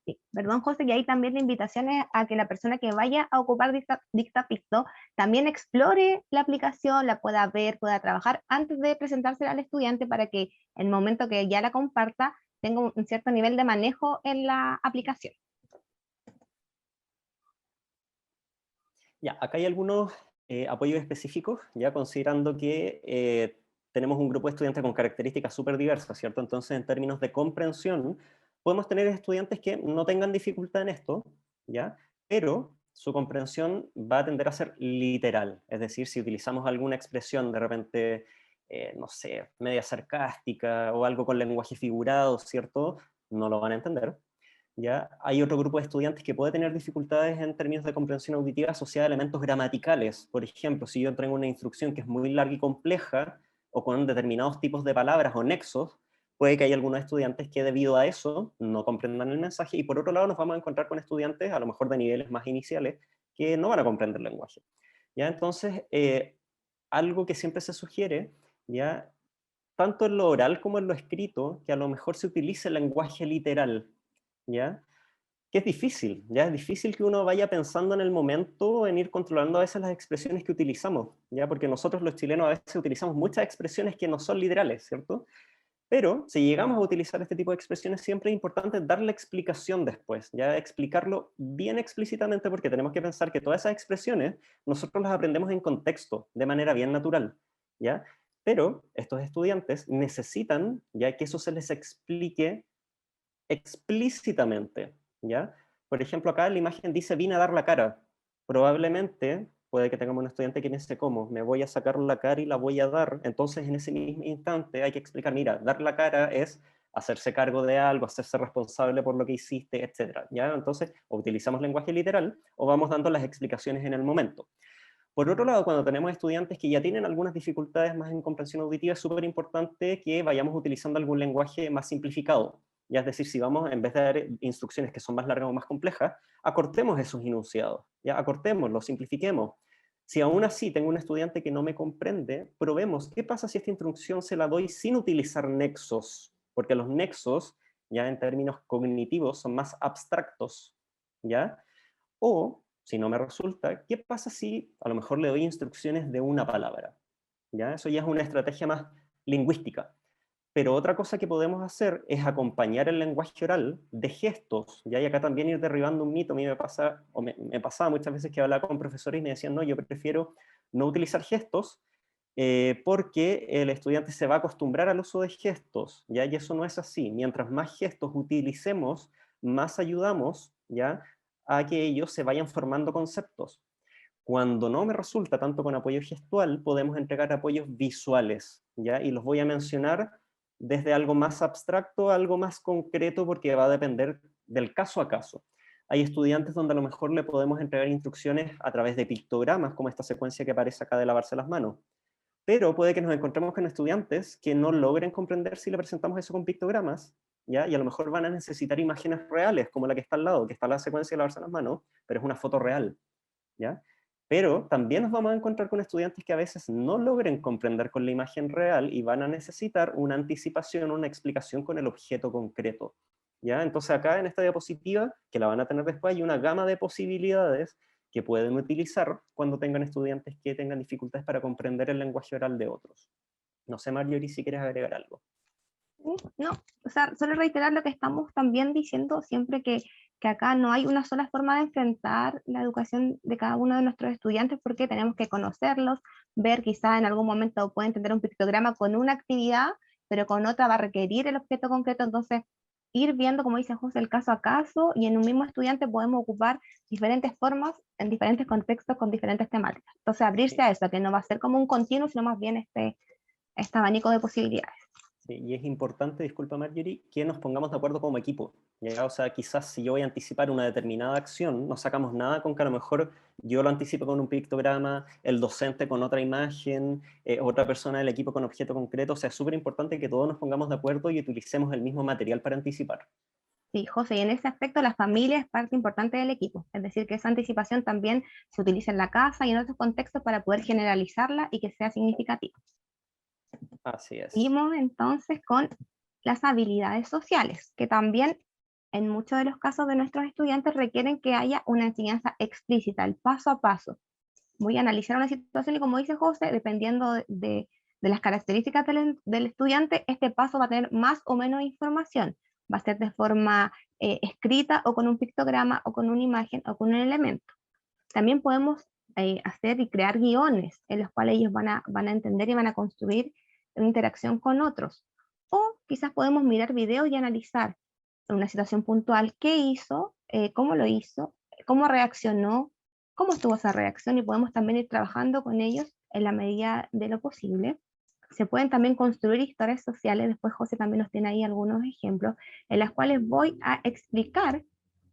Sí, perdón, José, y ahí también la invitación es a que la persona que vaya a ocupar DictaPicto también explore la aplicación, la pueda ver, pueda trabajar antes de presentársela al estudiante, para que en el momento que ya la comparta tenga un cierto nivel de manejo en la aplicación. Ya, acá hay algunos apoyos específicos, ya considerando que tenemos un grupo de estudiantes con características súper diversas, ¿cierto? Entonces, en términos de comprensión, podemos tener estudiantes que no tengan dificultad en esto, ¿ya? Pero su comprensión va a tender a ser literal, es decir, si utilizamos alguna expresión de repente, no sé, media sarcástica o algo con lenguaje figurado, ¿cierto? No lo van a entender. ¿Ya? Hay otro grupo de estudiantes que puede tener dificultades en términos de comprensión auditiva asociada a elementos gramaticales. Por ejemplo, si yo entrego una instrucción que es muy larga y compleja, o con determinados tipos de palabras o nexos, puede que haya algunos estudiantes que debido a eso no comprendan el mensaje, y por otro lado nos vamos a encontrar con estudiantes, a lo mejor de niveles más iniciales, que no van a comprender el lenguaje. ¿Ya? Entonces, algo que siempre se sugiere, ¿ya? tanto en lo oral como en lo escrito, que a lo mejor se utilice el lenguaje literal, ¿ya? Que es difícil, ¿ya? Es difícil que uno vaya pensando en el momento en ir controlando a veces las expresiones que utilizamos, ¿ya? Porque nosotros los chilenos a veces utilizamos muchas expresiones que no son literales, ¿cierto? Pero si llegamos a utilizar este tipo de expresiones, siempre es importante darle explicación después, ya explicarlo bien explícitamente, porque tenemos que pensar que todas esas expresiones nosotros las aprendemos en contexto, de manera bien natural, ¿ya? Pero estos estudiantes necesitan ya que eso se les explique explícitamente, ¿ya? Por ejemplo, acá la imagen dice vine a dar la cara. Probablemente, puede que tengamos un estudiante que piense cómo, me voy a sacar la cara y la voy a dar. Entonces, en ese mismo instante hay que explicar, mira, dar la cara es hacerse cargo de algo, hacerse responsable por lo que hiciste, etc. ¿Ya? Entonces, o utilizamos lenguaje literal o vamos dando las explicaciones en el momento. Por otro lado, cuando tenemos estudiantes que ya tienen algunas dificultades más en comprensión auditiva, es súper importante que vayamos utilizando algún lenguaje más simplificado. Ya es decir, si vamos, en vez de dar instrucciones que son más largas o más complejas, acortemos esos enunciados, ya acortémoslos, simplifiquemos. Si aún así tengo un estudiante que no me comprende, probemos qué pasa si esta instrucción se la doy sin utilizar nexos, porque los nexos, ya en términos cognitivos, son más abstractos, ¿ya? O, si no me resulta, ¿qué pasa si a lo mejor le doy instrucciones de una palabra? ¿Ya? Eso ya es una estrategia más lingüística. Pero otra cosa que podemos hacer es acompañar el lenguaje oral de gestos, ¿ya? Y acá también ir derribando un mito. A mí me pasa, o me pasaba muchas veces que hablaba con profesores y me decían, no, yo prefiero no utilizar gestos porque el estudiante se va a acostumbrar al uso de gestos, ¿ya? Y eso no es así. Mientras más gestos utilicemos, más ayudamos, ¿ya?, a que ellos se vayan formando conceptos. Cuando no me resulta tanto con apoyo gestual, podemos entregar apoyos visuales, ¿ya? Y los voy a mencionar desde algo más abstracto a algo más concreto porque va a depender del caso a caso. Hay estudiantes donde a lo mejor le podemos entregar instrucciones a través de pictogramas, como esta secuencia que aparece acá de lavarse las manos. Pero puede que nos encontremos con estudiantes que no logren comprender si le presentamos eso con pictogramas, ¿ya? Y a lo mejor van a necesitar imágenes reales, como la que está al lado, que está la secuencia de lavarse las manos, pero es una foto real, ¿ya? Pero también nos vamos a encontrar con estudiantes que a veces no logren comprender con la imagen real y van a necesitar una anticipación, una explicación con el objeto concreto, ¿ya? Entonces acá en esta diapositiva, que la van a tener después, hay una gama de posibilidades que pueden utilizar cuando tengan estudiantes que tengan dificultades para comprender el lenguaje oral de otros. No sé, Marjorie, si quieres agregar algo. No, o sea, solo reiterar lo que estamos también diciendo siempre que acá no hay una sola forma de enfrentar la educación de cada uno de nuestros estudiantes porque tenemos que conocerlos, ver quizá en algún momento pueden tener un pictograma con una actividad, pero con otra va a requerir el objeto concreto, entonces ir viendo, como dice José, el caso a caso y en un mismo estudiante podemos ocupar diferentes formas en diferentes contextos con diferentes temáticas. Entonces abrirse a eso, que no va a ser como un continuo, sino más bien este abanico de posibilidades. Sí, y es importante, disculpa Marjorie, que nos pongamos de acuerdo como equipo, ¿ya? O sea, quizás si yo voy a anticipar una determinada acción, no sacamos nada con que a lo mejor yo lo anticipo con un pictograma, el docente con otra imagen, otra persona del equipo con objeto concreto. O sea, es súper importante que todos nos pongamos de acuerdo y utilicemos el mismo material para anticipar. Sí, José, y en ese aspecto la familia es parte importante del equipo, es decir, que esa anticipación también se utiliza en la casa y en otros contextos para poder generalizarla y que sea significativa. Así es. Seguimos entonces con las habilidades sociales, que también en muchos de los casos de nuestros estudiantes requieren que haya una enseñanza explícita, el paso a paso. Voy a analizar una situación y como dice José, dependiendo de las características del estudiante, este paso va a tener más o menos información. Va a ser de forma escrita o con un pictograma o con una imagen o con un elemento. También podemos hacer y crear guiones en los cuales ellos van a entender y van a construir una interacción con otros. O quizás podemos mirar videos y analizar en una situación puntual qué hizo, cómo lo hizo, cómo reaccionó, cómo estuvo esa reacción y podemos también ir trabajando con ellos en la medida de lo posible. Se pueden también construir historias sociales, después José también nos tiene ahí algunos ejemplos, en las cuales voy a explicar.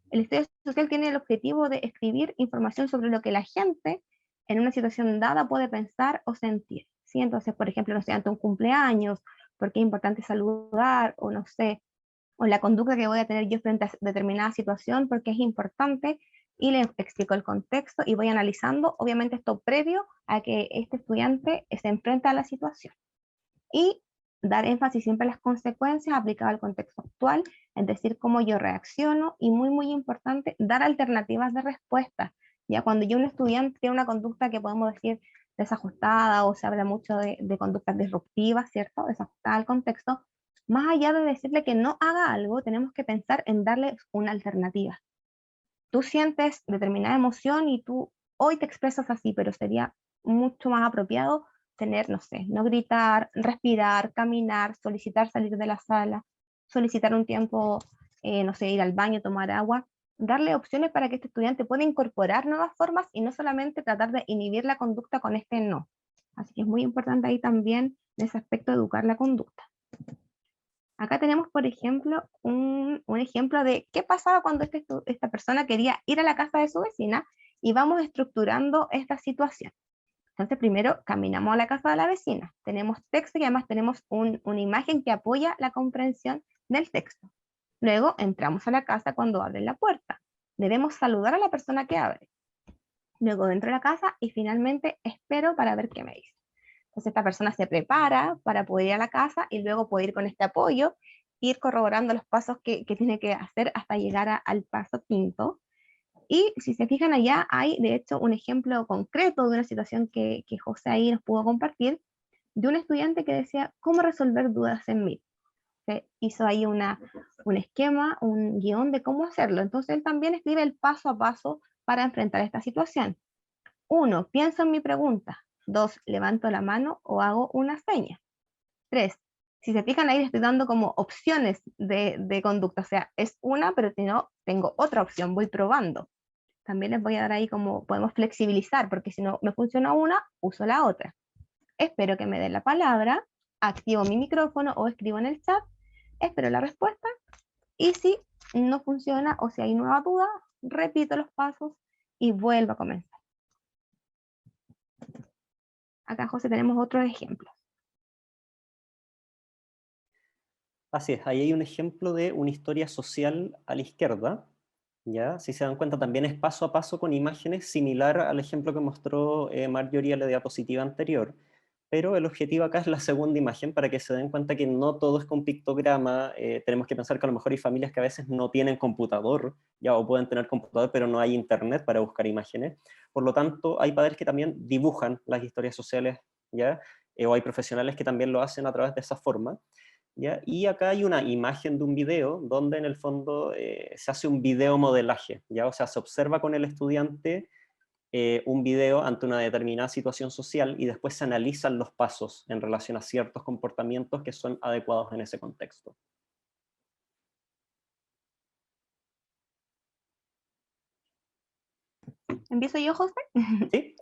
El estudio social tiene el objetivo de escribir información sobre lo que la gente en una situación dada puede pensar o sentir, ¿sí? Entonces, por ejemplo, no sé, ante un cumpleaños, por qué es importante saludar, o no sé, o la conducta que voy a tener yo frente a determinada situación, porque es importante, y le explico el contexto y voy analizando, obviamente esto previo a que este estudiante se enfrente a la situación. Y dar énfasis siempre a las consecuencias aplicadas al contexto actual, es decir, cómo yo reacciono, y muy importante, dar alternativas de respuesta. Ya cuando yo un estudiante tiene una conducta que podemos decir desajustada, o se habla mucho de conductas disruptivas, ¿cierto? Desajustada al contexto, más allá de decirle que no haga algo, tenemos que pensar en darle una alternativa. Tú sientes determinada emoción y tú hoy te expresas así, pero sería mucho más apropiado tener, no sé, no gritar, respirar, caminar, solicitar salir de la sala, solicitar un tiempo, no sé, ir al baño, tomar agua, darle opciones para que este estudiante pueda incorporar nuevas formas y no solamente tratar de inhibir la conducta con este no. Así que es muy importante ahí también, en ese aspecto, educar la conducta. Acá tenemos, por ejemplo, un ejemplo de qué pasaba cuando esta persona quería ir a la casa de su vecina, y vamos estructurando esta situación. Entonces, primero caminamos a la casa de la vecina, tenemos texto y además tenemos una imagen que apoya la comprensión del texto. Luego entramos a la casa cuando abren la puerta. Debemos saludar a la persona que abre. Luego entro a la casa y finalmente espero para ver qué me dice. Entonces esta persona se prepara para poder ir a la casa y luego poder ir con este apoyo, ir corroborando los pasos que tiene que hacer hasta llegar al paso quinto. Y si se fijan allá, hay de hecho un ejemplo concreto de una situación que José ahí nos pudo compartir, de un estudiante que decía cómo resolver dudas en Meet. Se hizo ahí un esquema, un guión de cómo hacerlo. Entonces él también escribe el paso a paso para enfrentar esta situación. 1. Pienso en mi pregunta. 2. Levanto la mano o hago una seña. 3. Si se fijan ahí, les estoy dando como opciones de conducta. O sea, es una, pero si no, tengo otra opción, voy probando. También les voy a dar ahí como podemos flexibilizar, porque si no me funciona una, uso la otra. Espero que me den la palabra, activo mi micrófono o escribo en el chat, espero la respuesta, y si no funciona o si hay nueva duda, repito los pasos y vuelvo a comenzar. Acá, José, tenemos otro ejemplo. Así es, ahí hay un ejemplo de una historia social a la izquierda, ¿ya? Si se dan cuenta, también es paso a paso con imágenes, similar al ejemplo que mostró Marjorie en la diapositiva anterior, pero el objetivo acá es la segunda imagen, para que se den cuenta que no todo es con pictograma. Tenemos que pensar que a lo mejor hay familias que a veces no tienen computador, ya, o pueden tener computador, pero no hay internet para buscar imágenes. Por lo tanto, hay padres que también dibujan las historias sociales, ¿ya? O hay profesionales que también lo hacen a través de esa forma, ¿ya? Y acá hay una imagen de un video donde en el fondo se hace un video modelaje, ¿ya? O sea, se observa con el estudiante un video ante una determinada situación social y después se analizan los pasos en relación a ciertos comportamientos que son adecuados en ese contexto. ¿Empiezo yo, José? ¿Sí?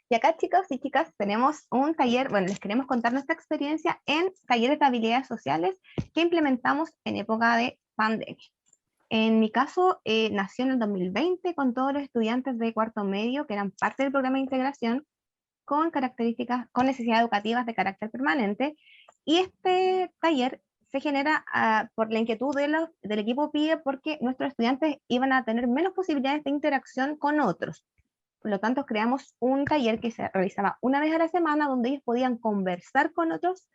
Y acá, chicos y chicas, tenemos un taller, bueno, les queremos contar nuestra experiencia en talleres de habilidades sociales que implementamos en época de pandemia. En mi caso, nació en el 2020 con todos los estudiantes de cuarto medio que eran parte del programa de integración con características, con necesidades educativas de carácter permanente, y este taller se genera por la inquietud del equipo PIE, porque nuestros estudiantes iban a tener menos posibilidades de interacción con otros. Por lo tanto, creamos un taller que se realizaba una vez a la semana, donde ellos podían conversar con otros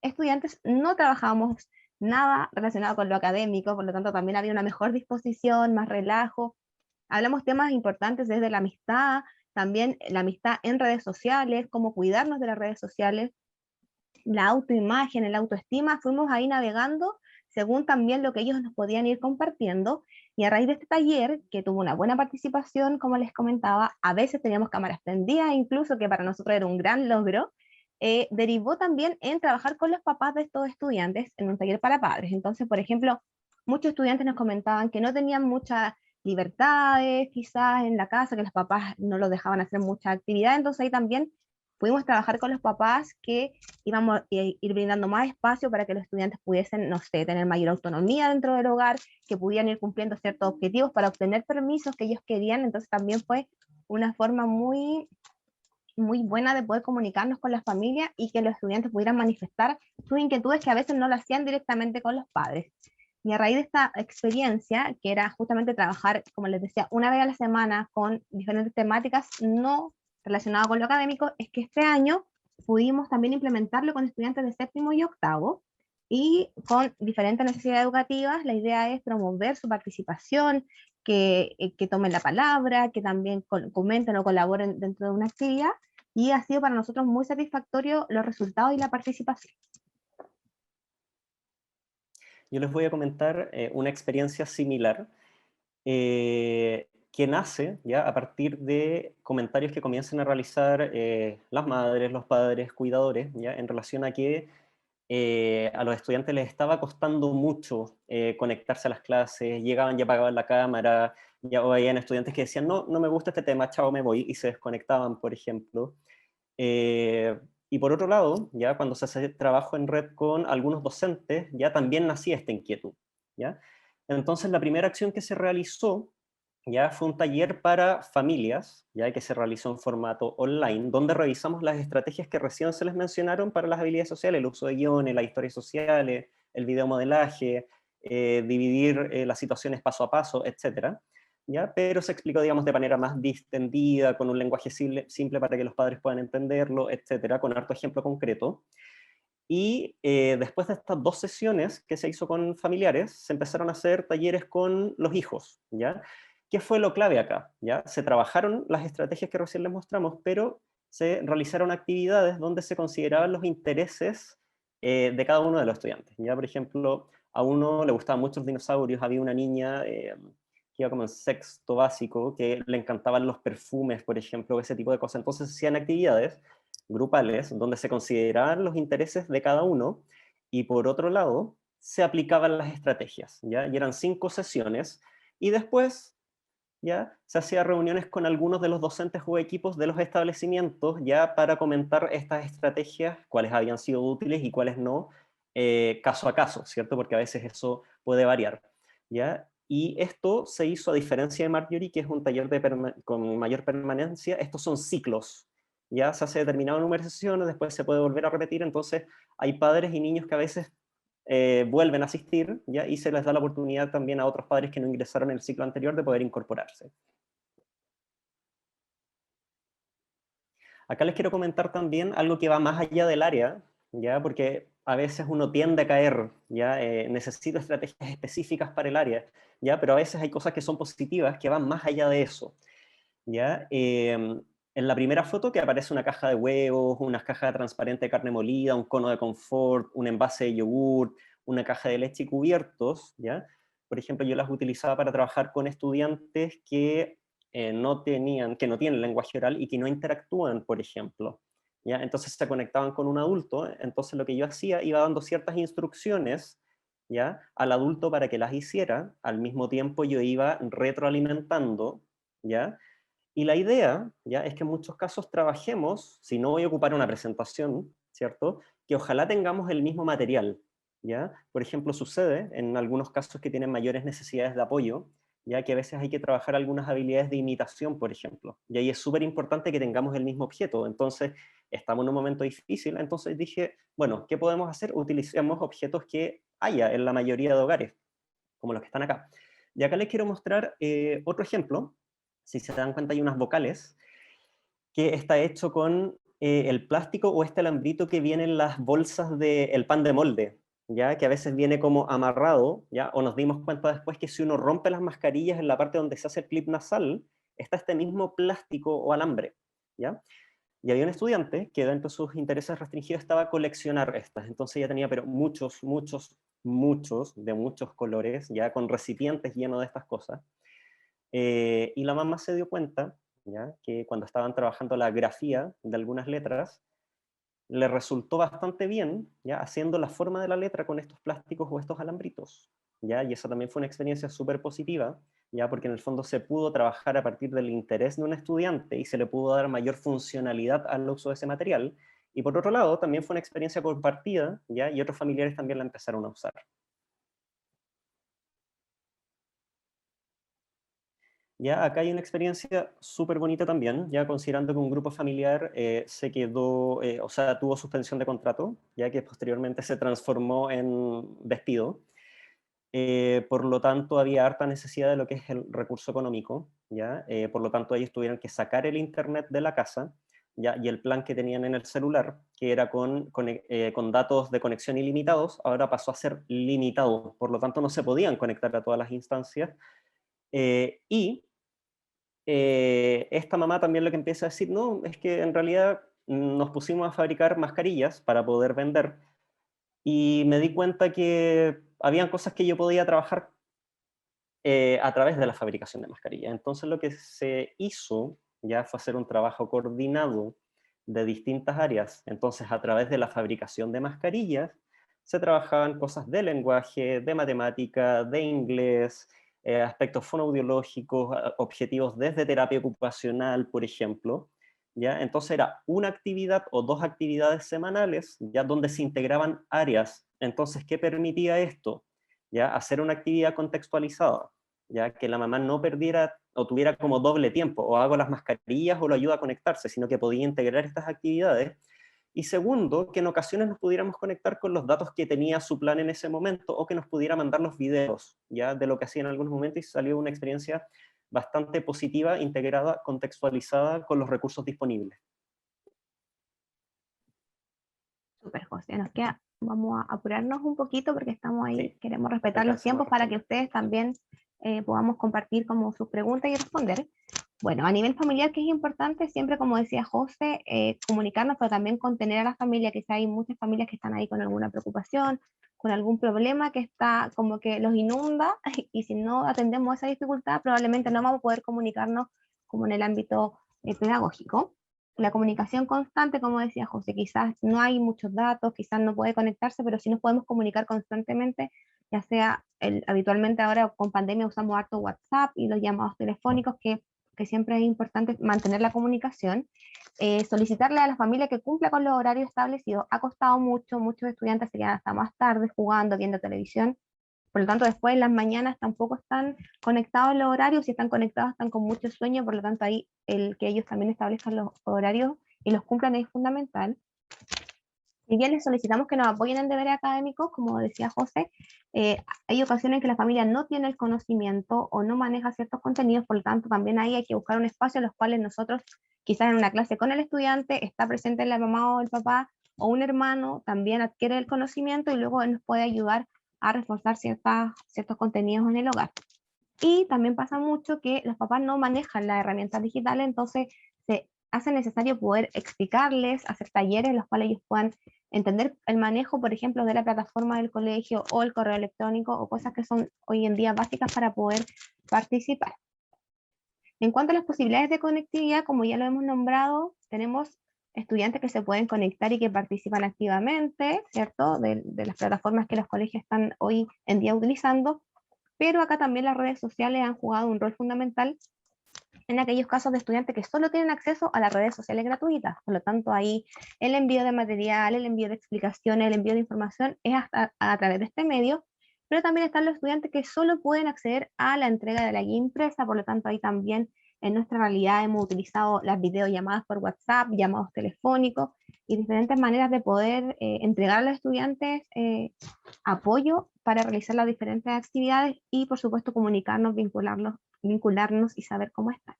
estudiantes. No trabajábamos nada relacionado con lo académico, por lo tanto también había una mejor disposición, más relajo. Hablamos temas importantes desde la amistad, también la amistad en redes sociales, cómo cuidarnos de las redes sociales, la autoimagen, la autoestima. Fuimos ahí navegando según también lo que ellos nos podían ir compartiendo, y a raíz de este taller, que tuvo una buena participación, como les comentaba, a veces teníamos cámaras prendidas, incluso, que para nosotros era un gran logro, derivó también en trabajar con los papás de estos estudiantes en un taller para padres. Entonces, por ejemplo, muchos estudiantes nos comentaban que no tenían muchas libertades quizás en la casa, que los papás no los dejaban hacer mucha actividad. Entonces ahí también pudimos trabajar con los papás, que íbamos a ir brindando más espacio para que los estudiantes pudiesen, no sé, tener mayor autonomía dentro del hogar, que pudieran ir cumpliendo ciertos objetivos para obtener permisos que ellos querían. Entonces también fue una forma muy buena de poder comunicarnos con las familias y que los estudiantes pudieran manifestar sus inquietudes, que a veces no lo hacían directamente con los padres. Y a raíz de esta experiencia, que era justamente trabajar, como les decía, una vez a la semana con diferentes temáticas no relacionadas con lo académico, es que este año pudimos también implementarlo con estudiantes de séptimo y octavo, y con diferentes necesidades educativas. La idea es promover su participación, que tomen la palabra, que también comenten o colaboren dentro de una actividad, y ha sido para nosotros muy satisfactorio los resultados y la participación. Yo les voy a comentar una experiencia similar que nace ya a partir de comentarios que comienzan a realizar las madres, los padres, cuidadores, ya en relación a que a los estudiantes les estaba costando mucho conectarse a las clases, llegaban y apagaban la cámara, ya habían estudiantes que decían, no, no me gusta este tema, chao, me voy, y se desconectaban, por ejemplo. Y por otro lado, ya cuando se hace trabajo en red con algunos docentes, ya también nacía esta inquietud, ¿ya? Entonces la primera acción que se realizó ya fue un taller para familias, ya que se realizó en formato online, donde revisamos las estrategias que recién se les mencionaron para las habilidades sociales, el uso de guiones, las historias sociales, el videomodelaje, dividir las situaciones paso a paso, etcétera. ¿Ya? Pero se explicó, digamos, de manera más distendida, con un lenguaje simple para que los padres puedan entenderlo, etcétera, con harto ejemplo concreto. Y después de estas 2 sesiones que se hizo con familiares, se empezaron a hacer talleres con los hijos, ¿ya? ¿Qué fue lo clave acá? ¿Ya? Se trabajaron las estrategias que recién les mostramos, pero se realizaron actividades donde se consideraban los intereses de cada uno de los estudiantes, ¿ya? Por ejemplo, a uno le gustaban mucho los dinosaurios, había una niña que iba como en sexto básico, que le encantaban los perfumes, por ejemplo, ese tipo de cosas. Entonces se hacían actividades grupales donde se consideraban los intereses de cada uno y por otro lado se aplicaban las estrategias, ¿ya? Y eran 5 sesiones y después ya se hacían reuniones con algunos de los docentes o equipos de los establecimientos ya para comentar estas estrategias, cuáles habían sido útiles y cuáles no, caso a caso, ¿cierto? Porque a veces eso puede variar, ¿ya? Y esto se hizo a diferencia de Marjorie, que es un taller con mayor permanencia, estos son ciclos, ya se hace determinado número de sesiones, después se puede volver a repetir, entonces hay padres y niños que a veces vuelven a asistir, ¿ya? Y se les da la oportunidad también a otros padres que no ingresaron en el ciclo anterior de poder incorporarse. Acá les quiero comentar también algo que va más allá del área, ¿ya? Porque a veces uno tiende a caer, ¿ya? Necesito estrategias específicas para el área, ¿ya? Pero a veces hay cosas que son positivas que van más allá de eso, ¿ya? En la primera foto que aparece una caja de huevos, una caja transparente de carne molida, un cono de confort, un envase de yogur, una caja de leche y cubiertos, ¿ya? Por ejemplo, yo las utilizaba para trabajar con estudiantes que que no tienen lenguaje oral y que no interactúan, por ejemplo, ¿ya? Entonces se conectaban con un adulto, entonces lo que yo hacía, iba dando ciertas instrucciones, ¿ya? Al adulto para que las hiciera, al mismo tiempo yo iba retroalimentando, ¿ya? Y la idea, ¿ya? Es que en muchos casos trabajemos, si no voy a ocupar una presentación, ¿cierto? Que ojalá tengamos el mismo material, ¿ya? Por ejemplo, sucede en algunos casos que tienen mayores necesidades de apoyo, ya que a veces hay que trabajar algunas habilidades de imitación, por ejemplo. Y ahí es súper importante que tengamos el mismo objeto. Entonces, estamos en un momento difícil, entonces dije, bueno, ¿qué podemos hacer? Utilicemos objetos que haya en la mayoría de hogares, como los que están acá. Y acá les quiero mostrar otro ejemplo. Si se dan cuenta, hay unas vocales que está hecho con el plástico o este alambrito que viene en las bolsas del pan de molde, ¿ya? Que a veces viene como amarrado, ¿ya? O nos dimos cuenta después que si uno rompe las mascarillas en la parte donde se hace el clip nasal, está este mismo plástico o alambre, ¿ya? Y había un estudiante que dentro de sus intereses restringidos estaba a coleccionar estas, entonces ya tenía pero muchos, de muchos colores, ya con recipientes llenos de estas cosas. Y la mamá se dio cuenta, ¿ya? Que cuando estaban trabajando la grafía de algunas letras, le resultó bastante bien, ¿ya? Haciendo la forma de la letra con estos plásticos o estos alambritos, ¿ya? Y esa también fue una experiencia súper positiva, ¿ya? Porque en el fondo se pudo trabajar a partir del interés de un estudiante y se le pudo dar mayor funcionalidad al uso de ese material. Y por otro lado, también fue una experiencia compartida, ¿ya? Y otros familiares también la empezaron a usar. Ya acá hay una experiencia súper bonita también, ya considerando que un grupo familiar se quedó, o sea, tuvo suspensión de contrato, ya que posteriormente se transformó en despido. Por lo tanto, había harta necesidad de lo que es el recurso económico, ¿ya? Por lo tanto, ellos tuvieron que sacar el internet de la casa, ¿ya? Y el plan que tenían en el celular, que era con datos de conexión ilimitados, ahora pasó a ser limitado, por lo tanto no se podían conectar a todas las instancias. Esta mamá también lo que empieza a decir, no, es que en realidad nos pusimos a fabricar mascarillas para poder vender, y me di cuenta que habían cosas que yo podía trabajar a través de la fabricación de mascarillas. Entonces lo que se hizo ya fue hacer un trabajo coordinado de distintas áreas. Entonces, a través de la fabricación de mascarillas, se trabajaban cosas de lenguaje, de matemática, de inglés, aspectos fonoaudiológicos, objetivos desde terapia ocupacional, por ejemplo. ¿Ya? Entonces era una actividad o dos actividades semanales, ya donde se integraban áreas. Entonces, ¿qué permitía esto? ¿Ya? Hacer una actividad contextualizada, ya que la mamá no perdiera o tuviera como doble tiempo, o hago las mascarillas o lo ayuda a conectarse, sino que podía integrar estas actividades. Y segundo, que en ocasiones nos pudiéramos conectar con los datos que tenía su plan en ese momento, o que nos pudiera mandar los videos, ya de lo que hacía en algunos momentos, y salió una experiencia bastante positiva, integrada, contextualizada con los recursos disponibles. Súper, José. Vamos a apurarnos un poquito porque estamos ahí, Sí, queremos respetar los tiempos para que ustedes también podamos compartir como sus preguntas y responder. Bueno, a nivel familiar, que es importante, siempre como decía José, comunicarnos, pero también contener a la familia, que hay muchas familias que están ahí con alguna preocupación, con algún problema que está como que los inunda, y si no atendemos esa dificultad, probablemente no vamos a poder comunicarnos como en el ámbito pedagógico. La comunicación constante, como decía José, quizás no hay muchos datos, quizás no puede conectarse, pero sí nos podemos comunicar constantemente, ya sea habitualmente ahora con pandemia usamos harto WhatsApp y los llamados telefónicos, que siempre es importante mantener la comunicación. Solicitarle a la familia que cumpla con los horarios establecidos. Ha costado mucho, muchos estudiantes se quedan hasta más tarde jugando, viendo televisión. Por lo tanto, después en las mañanas tampoco están conectados los horarios, si están conectados están con mucho sueño, por lo tanto ahí el que ellos también establezcan los horarios y los cumplan es fundamental. Si bien les solicitamos que nos apoyen en deberes académicos, como decía José, hay ocasiones en que la familia no tiene el conocimiento o no maneja ciertos contenidos, por lo tanto también ahí hay que buscar un espacio en los cuales nosotros, quizás en una clase con el estudiante, está presente la mamá o el papá o un hermano, también adquiere el conocimiento y luego él nos puede ayudar a reforzar ciertos contenidos en el hogar. Y también pasa mucho que los papás no manejan las herramientas digitales, entonces se hace necesario poder explicarles, hacer talleres en los cuales ellos puedan entender el manejo, por ejemplo, de la plataforma del colegio o el correo electrónico o cosas que son hoy en día básicas para poder participar. En cuanto a las posibilidades de conectividad, como ya lo hemos nombrado, tenemos estudiantes que se pueden conectar y que participan activamente, ¿cierto? De las plataformas que los colegios están hoy en día utilizando, pero acá también las redes sociales han jugado un rol fundamental en aquellos casos de estudiantes que solo tienen acceso a las redes sociales gratuitas. Por lo tanto, ahí el envío de material, el envío de explicaciones, el envío de información es a través de este medio, pero también están los estudiantes que solo pueden acceder a la entrega de la guía impresa. Por lo tanto, ahí también en nuestra realidad hemos utilizado las videollamadas por WhatsApp, llamados telefónicos y diferentes maneras de poder entregar a los estudiantes apoyo para realizar las diferentes actividades y, por supuesto, comunicarnos, vincularnos y saber cómo están.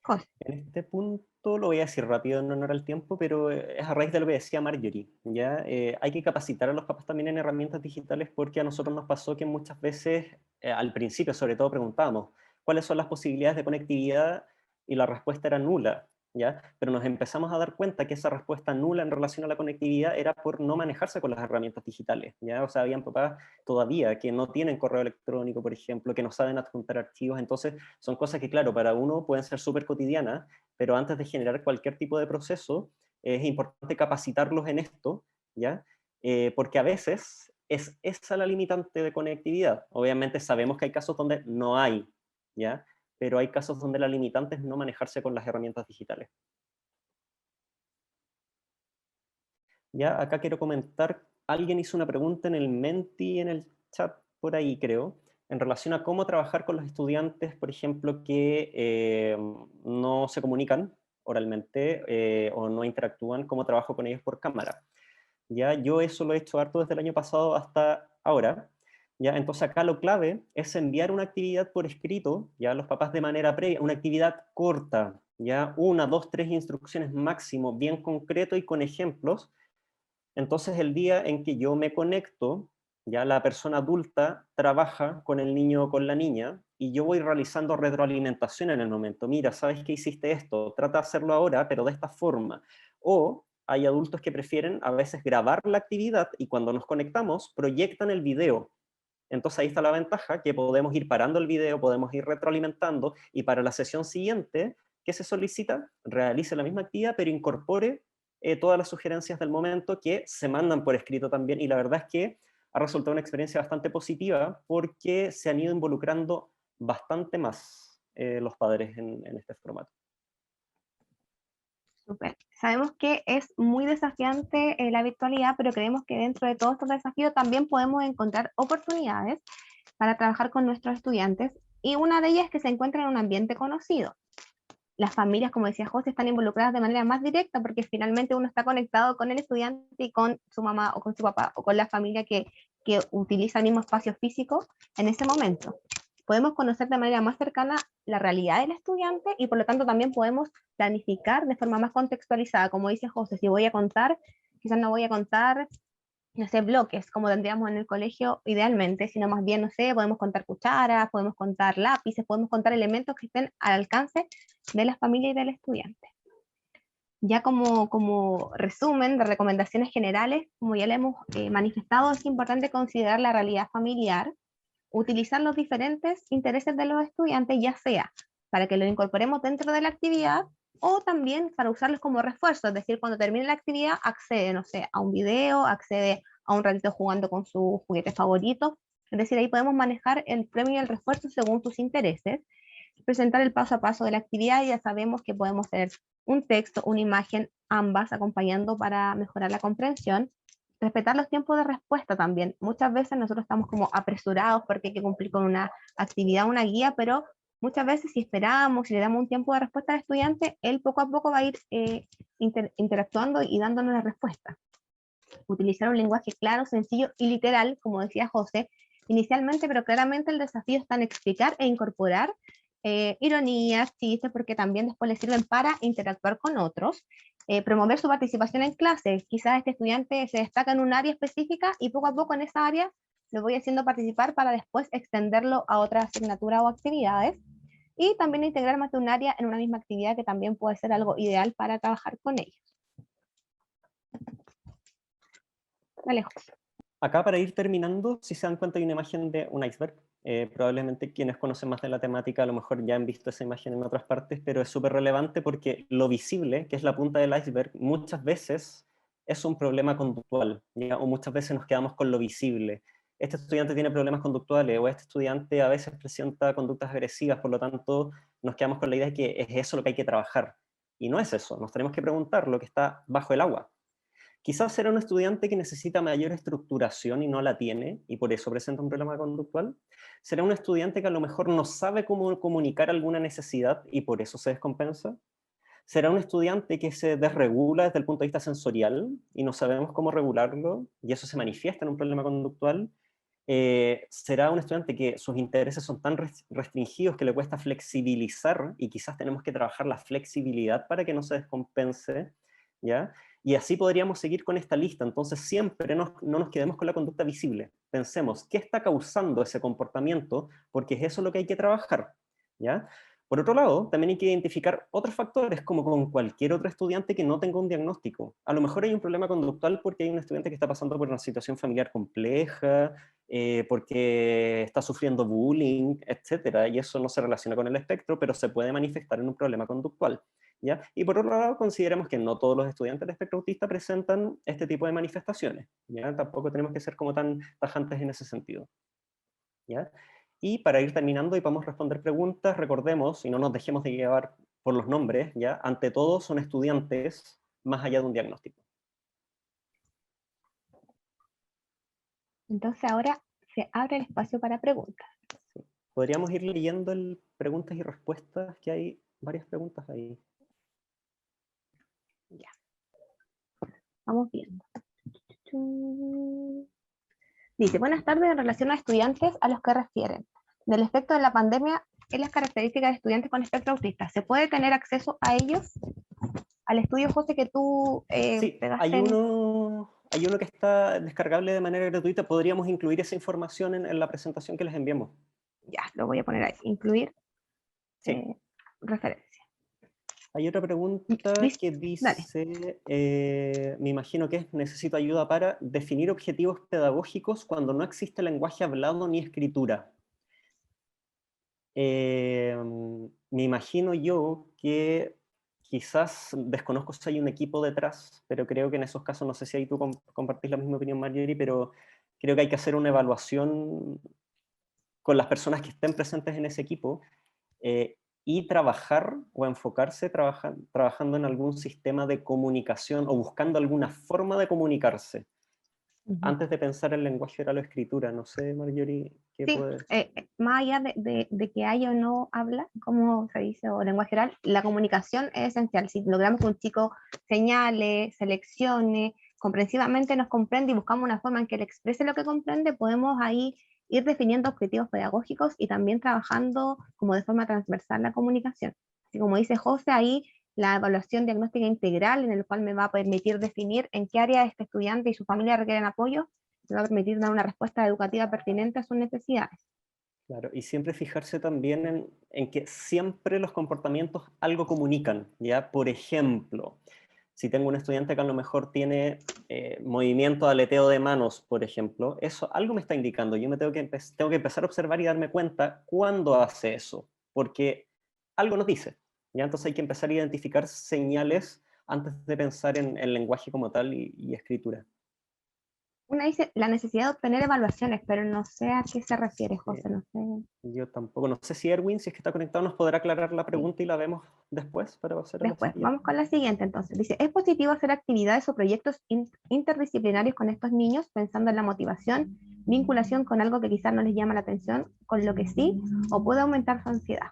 José. En este punto lo voy a decir rápido en honor al tiempo, pero es a raíz de lo que decía Marjorie, ¿ya? Hay que capacitar a los papás también en herramientas digitales, porque a nosotros nos pasó que muchas veces, al principio sobre todo, preguntábamos cuáles son las posibilidades de conectividad y la respuesta era nula, ¿ya? Pero nos empezamos a dar cuenta que esa respuesta nula en relación a la conectividad era por no manejarse con las herramientas digitales, ¿ya? O sea, habían papás todavía que no tienen correo electrónico, por ejemplo, que no saben adjuntar archivos. Entonces son cosas que, claro, para uno pueden ser súper cotidianas, pero antes de generar cualquier tipo de proceso es importante capacitarlos en esto, ¿ya? Porque a veces es esa la limitante de conectividad. Obviamente sabemos que hay casos donde no hay, ¿ya? Pero hay casos donde la limitante es no manejarse con las herramientas digitales. Ya, acá quiero comentar, alguien hizo una pregunta en el Menti, en el chat por ahí creo, en relación a cómo trabajar con los estudiantes, por ejemplo, que no se comunican oralmente o no interactúan, cómo trabajo con ellos por cámara. Ya, yo eso lo he hecho harto desde el año pasado hasta ahora. Ya, entonces acá lo clave es enviar una actividad por escrito, ya a los papás de manera previa, una actividad corta, ya 1, 2, 3 instrucciones máximo, bien concreto y con ejemplos. Entonces el día en que yo me conecto, ya la persona adulta trabaja con el niño o con la niña, y yo voy realizando retroalimentación en el momento. Mira, ¿sabes que hiciste esto? Trata de hacerlo ahora, pero de esta forma. O hay adultos que prefieren a veces grabar la actividad y cuando nos conectamos proyectan el video. Entonces ahí está la ventaja, que podemos ir parando el video, podemos ir retroalimentando, y para la sesión siguiente, ¿qué se solicita? Realice la misma actividad, pero incorpore todas las sugerencias del momento que se mandan por escrito también, y la verdad es que ha resultado una experiencia bastante positiva porque se han ido involucrando bastante más los padres en este formato. Súper. Sabemos que es muy desafiante la virtualidad, pero creemos que dentro de todos estos desafíos también podemos encontrar oportunidades para trabajar con nuestros estudiantes, y una de ellas es que se encuentran en un ambiente conocido. Las familias, como decía José, están involucradas de manera más directa porque finalmente uno está conectado con el estudiante y con su mamá o con su papá o con la familia que utiliza el mismo espacio físico en ese momento. Podemos conocer de manera más cercana la realidad del estudiante y por lo tanto también podemos planificar de forma más contextualizada. Como dice José, si voy a contar, quizás no voy a contar, no sé, bloques, como tendríamos en el colegio idealmente, sino más bien, no sé, podemos contar cucharas, podemos contar lápices, podemos contar elementos que estén al alcance de la familia y del estudiante. Ya como resumen de recomendaciones generales, como ya le hemos manifestado, es importante considerar la realidad familiar, utilizar los diferentes intereses de los estudiantes, ya sea para que lo incorporemos dentro de la actividad o también para usarlos como refuerzo, es decir, cuando termine la actividad accede, no sé, a un video, accede a un ratito jugando con sus juguetes favoritos, es decir, ahí podemos manejar el premio y el refuerzo según sus intereses, presentar el paso a paso de la actividad, y ya sabemos que podemos hacer un texto, una imagen, ambas acompañando para mejorar la comprensión. Respetar los tiempos de respuesta también. Muchas veces nosotros estamos como apresurados porque hay que cumplir con una actividad, una guía, pero muchas veces si esperamos, si le damos un tiempo de respuesta al estudiante, él poco a poco va a ir interactuando y dándonos la respuesta. Utilizar un lenguaje claro, sencillo y literal, como decía José, inicialmente, pero claramente el desafío está en explicar e incorporar ironías, chistes, porque también después les sirven para interactuar con otros. Promover su participación en clases. Quizás este estudiante se destaca en un área específica y poco a poco en esa área lo voy haciendo participar para después extenderlo a otras asignaturas o actividades. Y también integrar más de un área en una misma actividad, que también puede ser algo ideal para trabajar con ellos. Dale, José. Acá, para ir terminando, si se dan cuenta, hay una imagen de un iceberg. Probablemente quienes conocen más de la temática a lo mejor ya han visto esa imagen en otras partes, pero es súper relevante porque lo visible, que es la punta del iceberg, muchas veces es un problema conductual, ¿ya? O muchas veces nos quedamos con lo visible. Este estudiante tiene problemas conductuales, o este estudiante a veces presenta conductas agresivas, por lo tanto nos quedamos con la idea de que es eso lo que hay que trabajar. Y no es eso, nos tenemos que preguntar lo que está bajo el agua. Quizás será un estudiante que necesita mayor estructuración y no la tiene, y por eso presenta un problema conductual. Será un estudiante que a lo mejor no sabe cómo comunicar alguna necesidad y por eso se descompensa. Será un estudiante que se desregula desde el punto de vista sensorial y no sabemos cómo regularlo, y eso se manifiesta en un problema conductual. Será un estudiante que sus intereses son tan restringidos que le cuesta flexibilizar, y quizás tenemos que trabajar la flexibilidad para que no se descompense, ¿ya? Y así podríamos seguir con esta lista. Entonces siempre no nos quedemos con la conducta visible. Pensemos, ¿qué está causando ese comportamiento? Porque es eso lo que hay que trabajar, ¿ya? Por otro lado, también hay que identificar otros factores, como con cualquier otro estudiante que no tenga un diagnóstico. A lo mejor hay un problema conductual porque hay un estudiante que está pasando por una situación familiar compleja, porque está sufriendo bullying, etcétera, y eso no se relaciona con el espectro, pero se puede manifestar en un problema conductual, ¿ya? Y por otro lado, consideremos que no todos los estudiantes del espectro autista presentan este tipo de manifestaciones, ¿ya? Tampoco tenemos que ser como tan tajantes en ese sentido, ¿ya? Y para ir terminando y podemos responder preguntas, recordemos, y no nos dejemos de llevar por los nombres, ¿ya? Ante todo son estudiantes más allá de un diagnóstico. Entonces ahora se abre el espacio para preguntas. Sí. Podríamos ir leyendo el preguntas y respuestas, que hay varias preguntas ahí. Ya. Vamos viendo. Dice, buenas tardes, en relación a estudiantes a los que refieren. Del efecto de la pandemia en las características de estudiantes con espectro autista. ¿Se puede tener acceso a ellos? Al estudio, José, que tú Sí, pegaste hay uno que está descargable de manera gratuita. Podríamos incluir esa información en la presentación que les enviamos. Ya, lo voy a poner ahí. Incluir Sí. referencia. Hay otra pregunta que Dale. dice, me imagino que es, necesito ayuda para definir objetivos pedagógicos cuando no existe lenguaje hablado ni escritura. Me imagino yo que quizás, desconozco si hay un equipo detrás, pero creo que en esos casos, no sé si ahí tú compartís la misma opinión, Marjorie, pero creo que hay que hacer una evaluación con las personas que estén presentes en ese equipo, y trabajar o enfocarse trabajando en algún sistema de comunicación o buscando alguna forma de comunicarse antes de pensar en lenguaje oral o escritura. No sé, Marjorie, ¿qué Sí, puedes...? más allá de que haya o no habla, como se dice, o lenguaje oral, la comunicación es esencial. Si logramos que un chico señale, seleccione, comprensivamente nos comprende y buscamos una forma en que él exprese lo que comprende, podemos ahí ir definiendo objetivos pedagógicos y también trabajando como de forma transversal la comunicación. Así como dice José, ahí la evaluación diagnóstica integral, en el cual me va a permitir definir en qué área este estudiante y su familia requieren apoyo, me va a permitir dar una respuesta educativa pertinente a sus necesidades. Claro, y siempre fijarse también en que siempre los comportamientos algo comunican, ¿ya? Por ejemplo, si tengo un estudiante que a lo mejor tiene movimiento de aleteo de manos, por ejemplo, eso algo me está indicando. Yo me tengo que empezar a observar y darme cuenta cuándo hace eso, porque algo nos dice, ¿ya? Entonces hay que empezar a identificar señales antes de pensar en el lenguaje como tal y escritura. Una dice la necesidad de obtener evaluaciones, pero no sé a qué se refiere, José, no sé. Yo tampoco, no sé si Erwin, si es que está conectado, nos podrá aclarar la Sí. pregunta y la vemos después para hacer a la Después, siguiente. vamos con la siguiente entonces. Dice, ¿es positivo hacer actividades o proyectos interdisciplinarios con estos niños pensando en la motivación, vinculación con algo que quizás no les llama la atención, con lo que sí, o puede aumentar su ansiedad?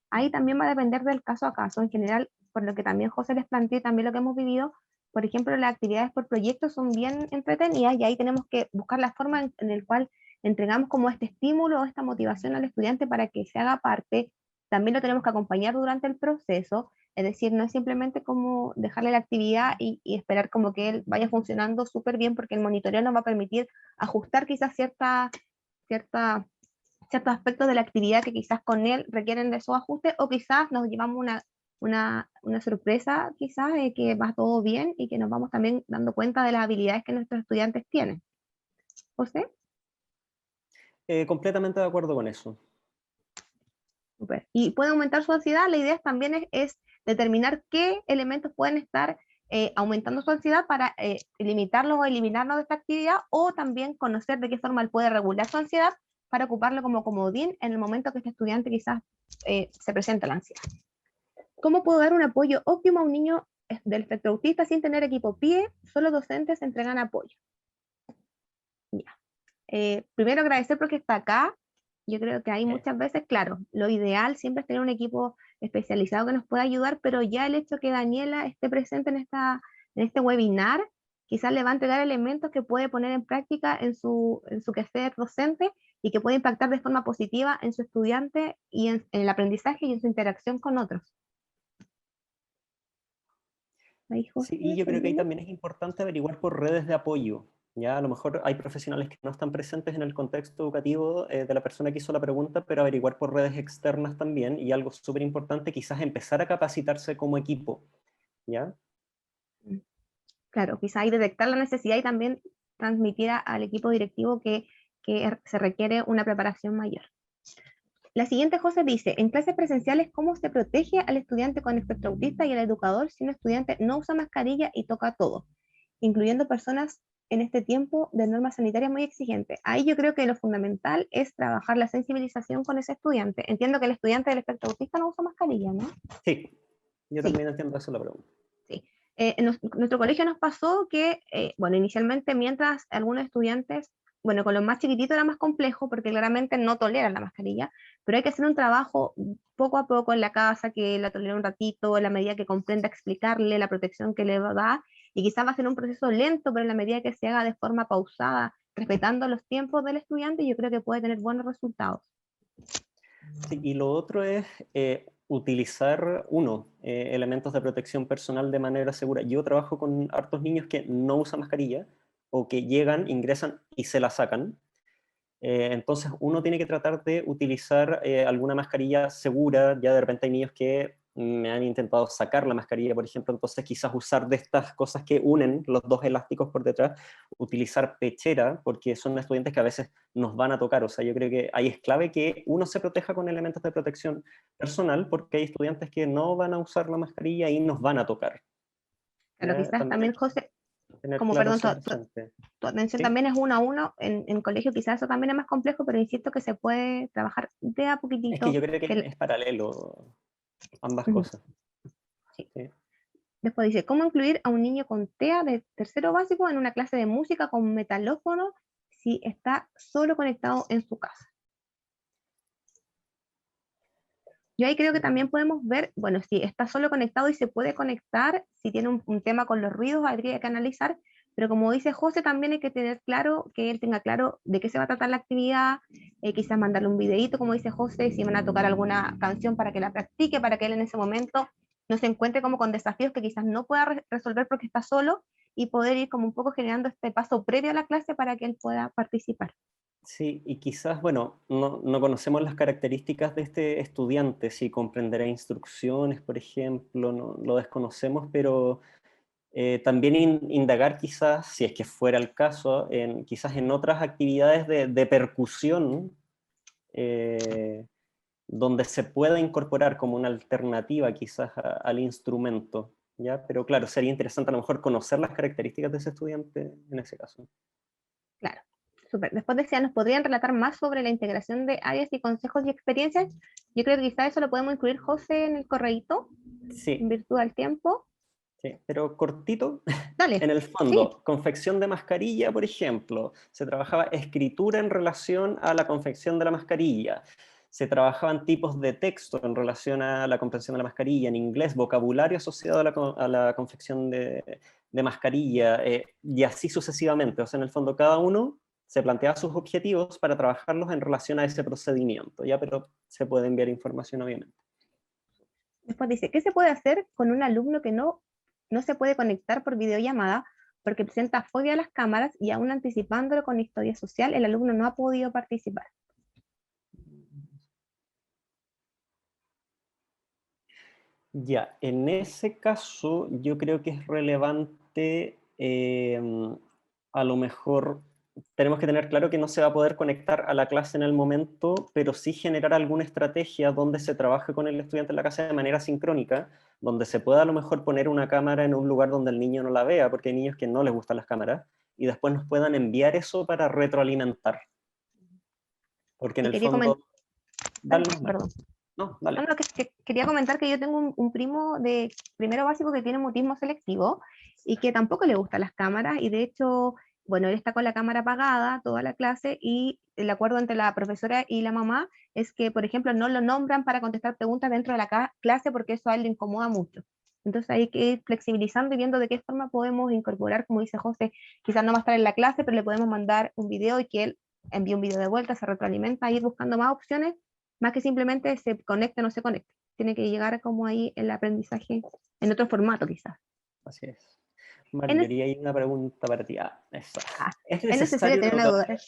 Ahí también va a depender del caso a caso. En general, por lo que también José les planteó y también lo que hemos vivido, por ejemplo, las actividades por proyectos son bien entretenidas y ahí tenemos que buscar la forma en el cual entregamos como este estímulo o esta motivación al estudiante para que se haga parte. También lo tenemos que acompañar durante el proceso, es decir, no es simplemente como dejarle la actividad y esperar como que él vaya funcionando súper bien, porque el monitoreo nos va a permitir ajustar quizás ciertos aspectos de la actividad que quizás con él requieren de su ajuste, o quizás nos llevamos una sorpresa quizás de que va todo bien y que nos vamos también dando cuenta de las habilidades que nuestros estudiantes tienen. ¿José? Completamente de acuerdo con eso. Super. Y puede aumentar su ansiedad. La idea también es determinar qué elementos pueden estar aumentando su ansiedad para limitarlos o eliminarlos de esta actividad, o también conocer de qué forma él puede regular su ansiedad para ocuparlo como comodín en el momento que este estudiante quizás se presenta la ansiedad. ¿Cómo puedo dar un apoyo óptimo a un niño del espectro autista sin tener equipo PIE? Solo docentes entregan apoyo. Ya. Primero agradecer porque está acá. Yo creo que hay muchas veces, claro, lo ideal siempre es tener un equipo especializado que nos pueda ayudar, pero ya el hecho que Daniela esté presente en este webinar, quizás le va a entregar elementos que puede poner en práctica en su quehacer docente y que puede impactar de forma positiva en su estudiante y en el aprendizaje y en su interacción con otros. Sí, y yo creo que ahí también es importante averiguar por redes de apoyo. Ya, a lo mejor hay profesionales que no están presentes en el contexto educativo de la persona que hizo la pregunta, pero averiguar por redes externas también, y algo súper importante, quizás empezar a capacitarse como equipo. ¿Ya? Claro, quizá ahí detectar la necesidad y también transmitir al equipo directivo que se requiere una preparación mayor. La siguiente, José, dice, en clases presenciales, ¿cómo se protege al estudiante con espectro autista y al educador si un estudiante no usa mascarilla y toca todo, incluyendo personas en este tiempo de normas sanitarias muy exigentes? Ahí yo creo que lo fundamental es trabajar la sensibilización con ese estudiante. Entiendo que el estudiante del espectro autista no usa mascarilla, ¿no? Sí, yo Sí. también entiendo eso la pregunta. Sí. En nuestro colegio nos pasó que, bueno, inicialmente mientras algunos estudiantes, bueno, con los más chiquititos era más complejo porque claramente no toleran la mascarilla, pero hay que hacer un trabajo poco a poco en la casa, que la tolere un ratito, en la medida que comprenda, explicarle la protección que le da, y quizás va a ser un proceso lento, pero en la medida que se haga de forma pausada, respetando los tiempos del estudiante, yo creo que puede tener buenos resultados. Sí, y lo otro es utilizar, elementos de protección personal de manera segura. Yo trabajo con hartos niños que no usan mascarilla, o que llegan, ingresan y se la sacan. Entonces uno tiene que tratar de utilizar alguna mascarilla segura. Ya de repente hay niños que me han intentado sacar la mascarilla, por ejemplo, entonces quizás usar de estas cosas que unen los dos elásticos por detrás, utilizar pechera, porque son estudiantes que a veces nos van a tocar. O sea, yo creo que ahí es clave que uno se proteja con elementos de protección personal, porque hay estudiantes que no van a usar la mascarilla y nos van a tocar. Pero ¿Ya? quizás También hay también, que José, tener como claro perdón, eso presente. tu atención ¿Sí? también es uno a uno, en colegio quizás eso también es más complejo, pero insisto que se puede trabajar de a Es que poquitito. yo creo que es paralelo ambas Ujú, cosas. sí. ¿Sí? Después dice, ¿cómo incluir a un niño con TEA de tercero básico en una clase de música con metalófono si está solo conectado en su casa? Yo ahí creo que también podemos ver, bueno, si está solo conectado y se puede conectar, si tiene un tema con los ruidos, habría que analizar, pero como dice José, también hay que tener claro, que él tenga claro de qué se va a tratar la actividad, quizás mandarle un videíto, como dice José, si van a tocar alguna canción para que la practique, para que él en ese momento no se encuentre como con desafíos que quizás no pueda resolver porque está solo, y poder ir como un poco generando este paso previo a la clase para que él pueda participar. Sí, y quizás, bueno, no conocemos las características de este estudiante, si comprenderá instrucciones, por ejemplo, no, lo desconocemos, pero también indagar quizás, si es que fuera el caso, quizás en otras actividades de percusión, eh, donde se pueda incorporar como una alternativa quizás al instrumento, ¿ya? Pero claro, sería interesante a lo mejor conocer las características de ese estudiante en ese caso. Claro, súper. Después decía, ¿nos podrían relatar más sobre la integración de áreas y consejos y experiencias? Yo creo que quizá eso lo podemos incluir, José, en el correíto, en Sí, virtud del tiempo. sí, pero cortito. Dale, En el sí, fondo, confección de mascarilla, por ejemplo, se trabajaba escritura en relación a la confección de la mascarilla. Se trabajaban tipos de texto en relación a la confección de la mascarilla, en inglés, vocabulario asociado a la confección de mascarilla, y así sucesivamente. O sea, en el fondo, cada uno se planteaba sus objetivos para trabajarlos en relación a ese procedimiento, ¿ya? Pero se puede enviar información, obviamente. después dice, ¿qué se puede hacer con un alumno que no se puede conectar por videollamada porque presenta fobia a las cámaras y aún anticipándolo con historia social, el alumno no ha podido participar? Ya, en ese caso yo creo que es relevante, a lo mejor tenemos que tener claro que no se va a poder conectar a la clase en el momento, pero sí generar alguna estrategia donde se trabaje con el estudiante en la casa de manera sincrónica, donde se pueda a lo mejor poner una cámara en un lugar donde el niño no la vea, porque hay niños que no les gustan las cámaras, y después nos puedan enviar eso para retroalimentar. Porque en Y el quería comentar, fondo, dale, dale. perdón. No, No, dale. no, que quería comentar que yo tengo un primo de primero básico que tiene mutismo selectivo y que tampoco le gustan las cámaras y de hecho, bueno, él está con la cámara apagada toda la clase y el acuerdo entre la profesora y la mamá es que, por ejemplo, no lo nombran para contestar preguntas dentro de la clase porque eso a él le incomoda mucho. Entonces hay que ir flexibilizando y viendo de qué forma podemos incorporar, como dice José, quizás no va a estar en la clase, pero le podemos mandar un video y que él envíe un video de vuelta, se retroalimenta, ir buscando más opciones más que simplemente se conecte o no se conecte. Tiene que llegar como ahí el aprendizaje en otro formato quizás. Así es. Es, Marjorie, hay una pregunta para ti. Esa. ¿Es es necesario necesario tener una derogar?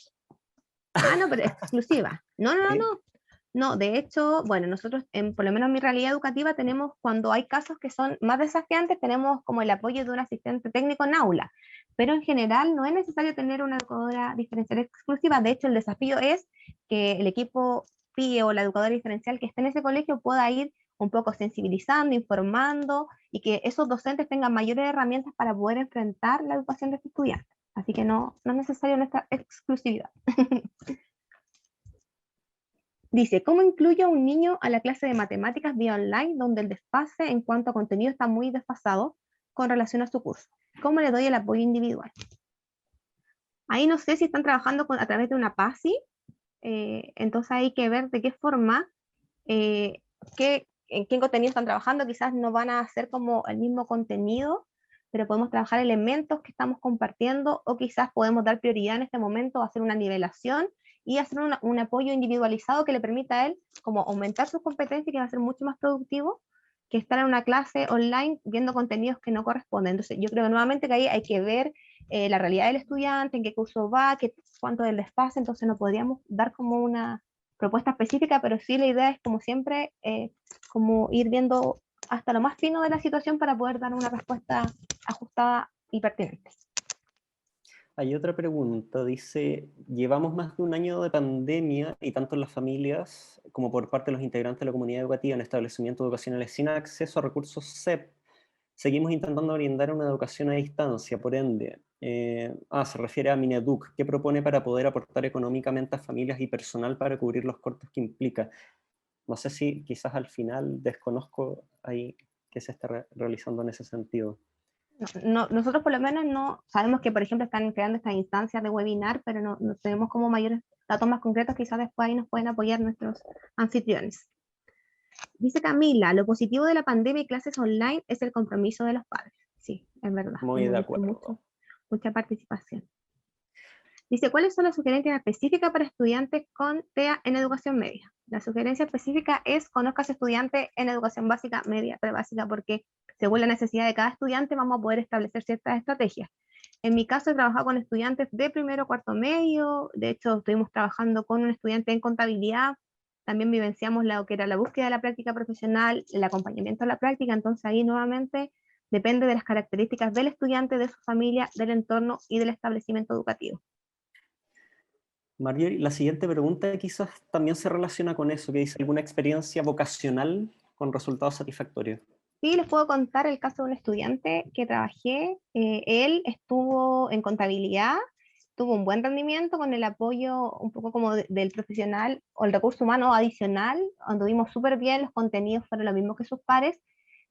duda. No, pero exclusiva. No, no, no, ¿Sí? no. No, de hecho, bueno, nosotros, por lo menos en mi realidad educativa, tenemos, cuando hay casos que son más desafiantes, tenemos como el apoyo de un asistente técnico en aula, pero en general no es necesario tener una educadora diferencial exclusiva. De hecho, el desafío es que el equipo PIE o la educadora diferencial que esté en ese colegio pueda ir un poco sensibilizando, informando, y que esos docentes tengan mayores herramientas para poder enfrentar la educación de sus estudiantes. Así que no es necesario nuestra exclusividad. Dice, ¿cómo incluyo a un niño a la clase de matemáticas vía online donde el desfase en cuanto a contenido está muy desfasado con relación a su curso? ¿Cómo le doy el apoyo individual? Ahí no sé si están trabajando a través de una PASI, entonces hay que ver de qué forma, en qué contenido están trabajando. Quizás no van a hacer como el mismo contenido, pero podemos trabajar elementos que estamos compartiendo o quizás podemos dar prioridad en este momento, hacer una nivelación y hacer un apoyo individualizado que le permita a él como aumentar sus competencias y que va a ser mucho más productivo que estar en una clase online viendo contenidos que no corresponden. Entonces yo creo nuevamente que ahí hay que ver la realidad del estudiante, en qué curso va, cuánto del desfase, entonces no podríamos dar como una propuesta específica, pero sí la idea es como siempre, como ir viendo hasta lo más fino de la situación para poder dar una respuesta ajustada y pertinente. Hay otra pregunta, dice, llevamos más de un año de pandemia y tanto en las familias como por parte de los integrantes de la comunidad educativa en establecimientos educacionales sin acceso a recursos CEP, seguimos intentando brindar una educación a distancia, por ende, se refiere a Mineduc, ¿qué propone para poder aportar económicamente a familias y personal para cubrir los costos que implica? No sé si quizás al final desconozco ahí qué se está realizando en ese sentido. Nosotros por lo menos no sabemos que, por ejemplo, están creando estas instancias de webinar, pero no tenemos como mayores datos más concretos, quizás después ahí nos pueden apoyar nuestros anfitriones. Dice Camila, lo positivo de la pandemia y clases online es el compromiso de los padres. Sí, es verdad. Muy de acuerdo. Mucha participación. Dice, ¿cuáles son las sugerencias específicas para estudiantes con TEA en educación media? La sugerencia específica es conozcas estudiantes en educación básica, media, prebásica, porque según la necesidad de cada estudiante vamos a poder establecer ciertas estrategias. En mi caso he trabajado con estudiantes de primero, cuarto medio, de hecho estuvimos trabajando con un estudiante en contabilidad, también vivenciamos lo que era la búsqueda de la práctica profesional, el acompañamiento a la práctica, entonces ahí nuevamente depende de las características del estudiante, de su familia, del entorno y del establecimiento educativo. Marjorie, la siguiente pregunta quizás también se relaciona con eso, que dice alguna experiencia vocacional con resultados satisfactorios. Sí, les puedo contar el caso de un estudiante que trabajé. Él estuvo en contabilidad, tuvo un buen rendimiento con el apoyo un poco como del profesional o el recurso humano adicional, anduvimos súper bien, los contenidos fueron los mismos que sus pares.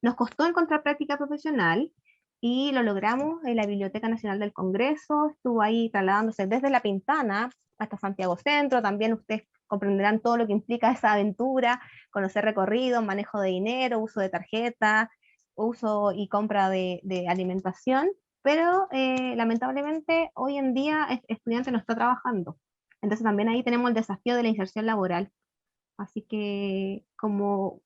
Nos costó encontrar práctica profesional y lo logramos en la Biblioteca Nacional del Congreso, estuvo ahí trasladándose desde La Pintana hasta Santiago Centro, también ustedes comprenderán todo lo que implica esa aventura, conocer recorridos, manejo de dinero, uso de tarjeta, uso y compra de alimentación, pero lamentablemente hoy en día este estudiante no está trabajando. Entonces también ahí tenemos el desafío de la inserción laboral. Así que como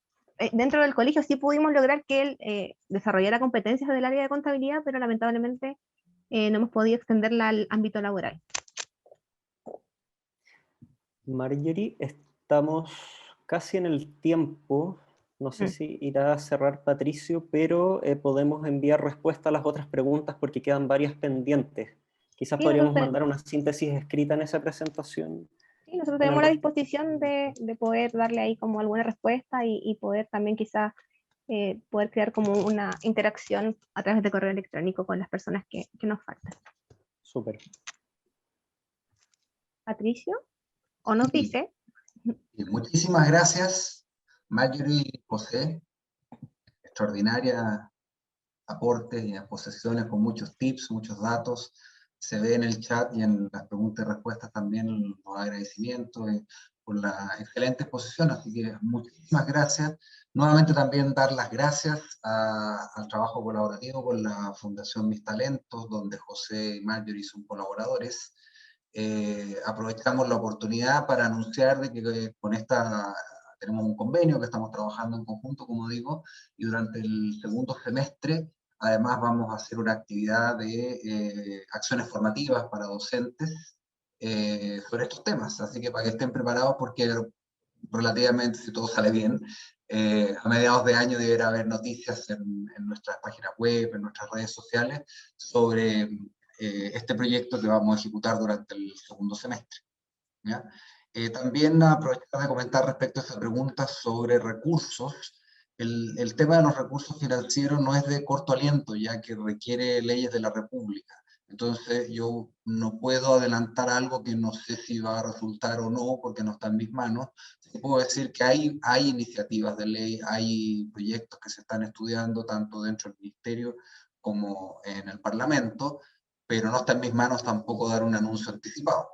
dentro del colegio sí pudimos lograr que él desarrollara competencias del área de contabilidad, pero lamentablemente no hemos podido extenderla al ámbito laboral. Marjorie, estamos casi en el tiempo. No sé si irá a cerrar Patricio, pero podemos enviar respuesta a las otras preguntas porque quedan varias pendientes. Quizás Sí, podríamos mandar una síntesis escrita en esa presentación. Sí, nosotros tenemos la disposición de poder darle ahí como alguna respuesta y poder también quizás poder crear como una interacción a través de correo electrónico con las personas que nos faltan. Súper. Patricio, ¿o nos dice? Muchísimas gracias, Marjorie y José. Extraordinaria aportes y exposiciones con muchos tips, muchos datos. Se ve en el chat y en las preguntas y respuestas también los agradecimientos por la excelente exposición, así que muchísimas gracias. Nuevamente también dar las gracias al trabajo colaborativo con la Fundación Mis Talentos, donde José y Marjorie son colaboradores. Aprovechamos la oportunidad para anunciar de que con esta tenemos un convenio que estamos trabajando en conjunto, como digo, y durante el segundo semestre además vamos a hacer una actividad de acciones formativas para docentes sobre estos temas, así que para que estén preparados porque relativamente, si todo sale bien, a mediados de año deberá haber noticias en nuestras páginas web, en nuestras redes sociales, sobre este proyecto que vamos a ejecutar durante el segundo semestre. ¿Ya? También aprovechar de comentar respecto a esa pregunta sobre recursos. El tema de los recursos financieros no es de corto aliento, ya que requiere leyes de la República. Entonces yo no puedo adelantar algo que no sé si va a resultar o no, porque no está en mis manos. Sí puedo decir que hay iniciativas de ley, hay proyectos que se están estudiando tanto dentro del Ministerio como en el Parlamento, pero no está en mis manos tampoco dar un anuncio anticipado.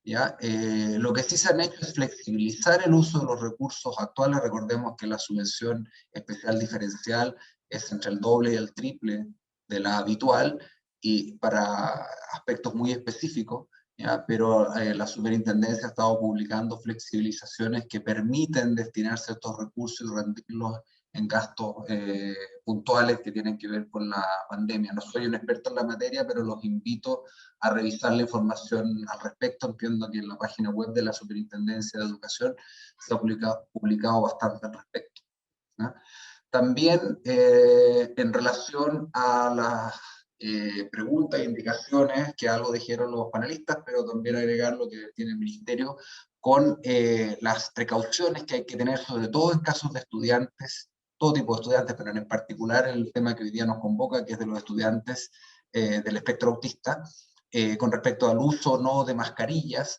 ¿Ya? Lo que sí se han hecho es flexibilizar el uso de los recursos actuales. Recordemos que la subvención especial diferencial es entre el doble y el triple de la habitual, y para aspectos muy específicos, ¿ya? Pero la superintendencia ha estado publicando flexibilizaciones que permiten destinar ciertos recursos y rendirlos en gastos puntuales que tienen que ver con la pandemia. No soy un experto en la materia, pero los invito a revisar la información al respecto. Entiendo que en la página web de la Superintendencia de Educación se ha publicado bastante al respecto, ¿no? También en relación a las preguntas e indicaciones, que algo dijeron los panelistas, pero también agregar lo que tiene el Ministerio, con las precauciones que hay que tener, sobre todo en casos de estudiantes, todo tipo de estudiantes, pero en particular el tema que hoy día nos convoca, que es de los estudiantes del espectro autista, con respecto al uso o no de mascarillas.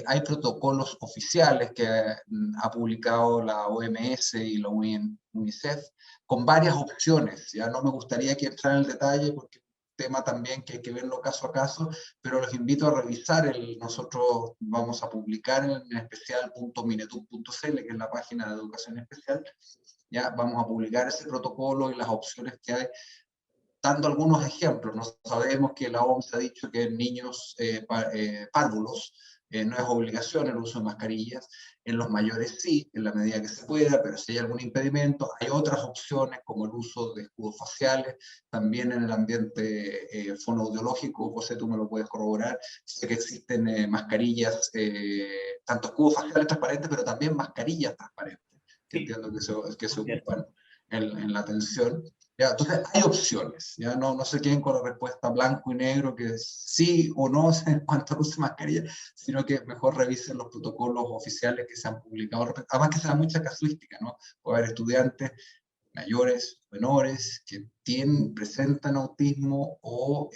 Hay protocolos oficiales que ha publicado la OMS y la UNICEF con varias opciones. Ya no me gustaría que entrara en el detalle porque es un tema también que hay que verlo caso a caso, pero los invito a revisar. Nosotros vamos a publicar en especial.mineduc.cl, que es la página de educación especial. Ya vamos a publicar ese protocolo y las opciones que hay, dando algunos ejemplos. No sabemos que la OMS ha dicho que en niños párvulos no es obligación el uso de mascarillas, en los mayores sí, en la medida que se pueda, pero si hay algún impedimento, hay otras opciones como el uso de escudos faciales, también en el ambiente fonoaudiológico. José, tú me lo puedes corroborar, sé que existen mascarillas, tanto escudos faciales transparentes, pero también mascarillas transparentes, que entiendo que se ocupan en la atención. Ya, entonces hay opciones, ya no se queden con la respuesta blanco y negro, que es sí o no en cuanto a uso de mascarilla, sino que mejor revisen los protocolos oficiales que se han publicado, además que se da mucha casuística, ¿no? Puede haber estudiantes mayores, menores, que presentan autismo o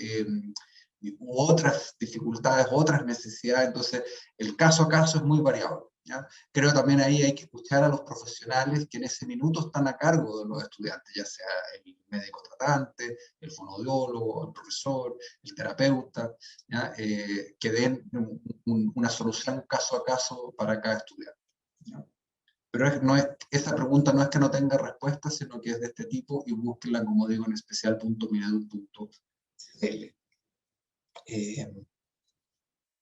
u otras dificultades, otras necesidades, entonces el caso a caso es muy variable, ¿ya? Creo también ahí hay que escuchar a los profesionales que en ese minuto están a cargo de los estudiantes, ya sea el médico tratante, el fonoaudiólogo, el profesor, el terapeuta, ¿ya? Que den una solución caso a caso para cada estudiante, ¿ya? Pero esa pregunta no es que no tenga respuesta, sino que es de este tipo y búsquenla, como digo, en especial.mineduc.cl.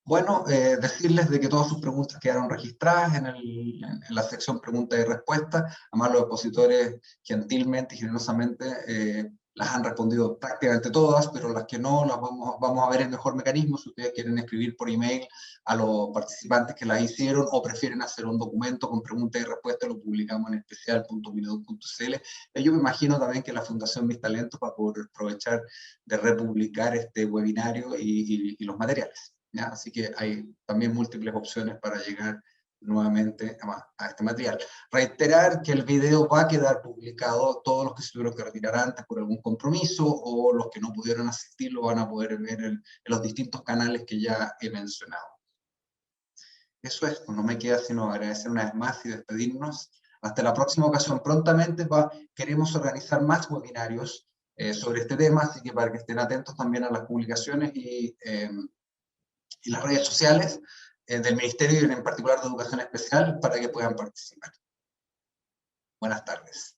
Bueno, decirles de que todas sus preguntas quedaron registradas en la sección preguntas y respuestas. Además, los expositores gentilmente y generosamente las han respondido prácticamente todas, pero las que no, las vamos a ver el mejor mecanismo. Si ustedes quieren escribir por email a los participantes que las hicieron o prefieren hacer un documento con preguntas y respuestas, lo publicamos en especial.mineduc.cl. Yo me imagino también que la Fundación Mis Talentos va a poder aprovechar de republicar este webinario y los materiales, ¿ya? Así que hay también múltiples opciones para llegar nuevamente a este material. Reiterar que el video va a quedar publicado, todos los que se tuvieron que retirar antes por algún compromiso o los que no pudieron asistir lo van a poder ver en los distintos canales que ya he mencionado. Eso es, pues no me queda sino agradecer una vez más y despedirnos. Hasta la próxima ocasión. Prontamente queremos organizar más webinarios sobre este tema, así que para que estén atentos también a las publicaciones y las redes sociales del Ministerio y en particular de Educación Especial para que puedan participar. Buenas tardes.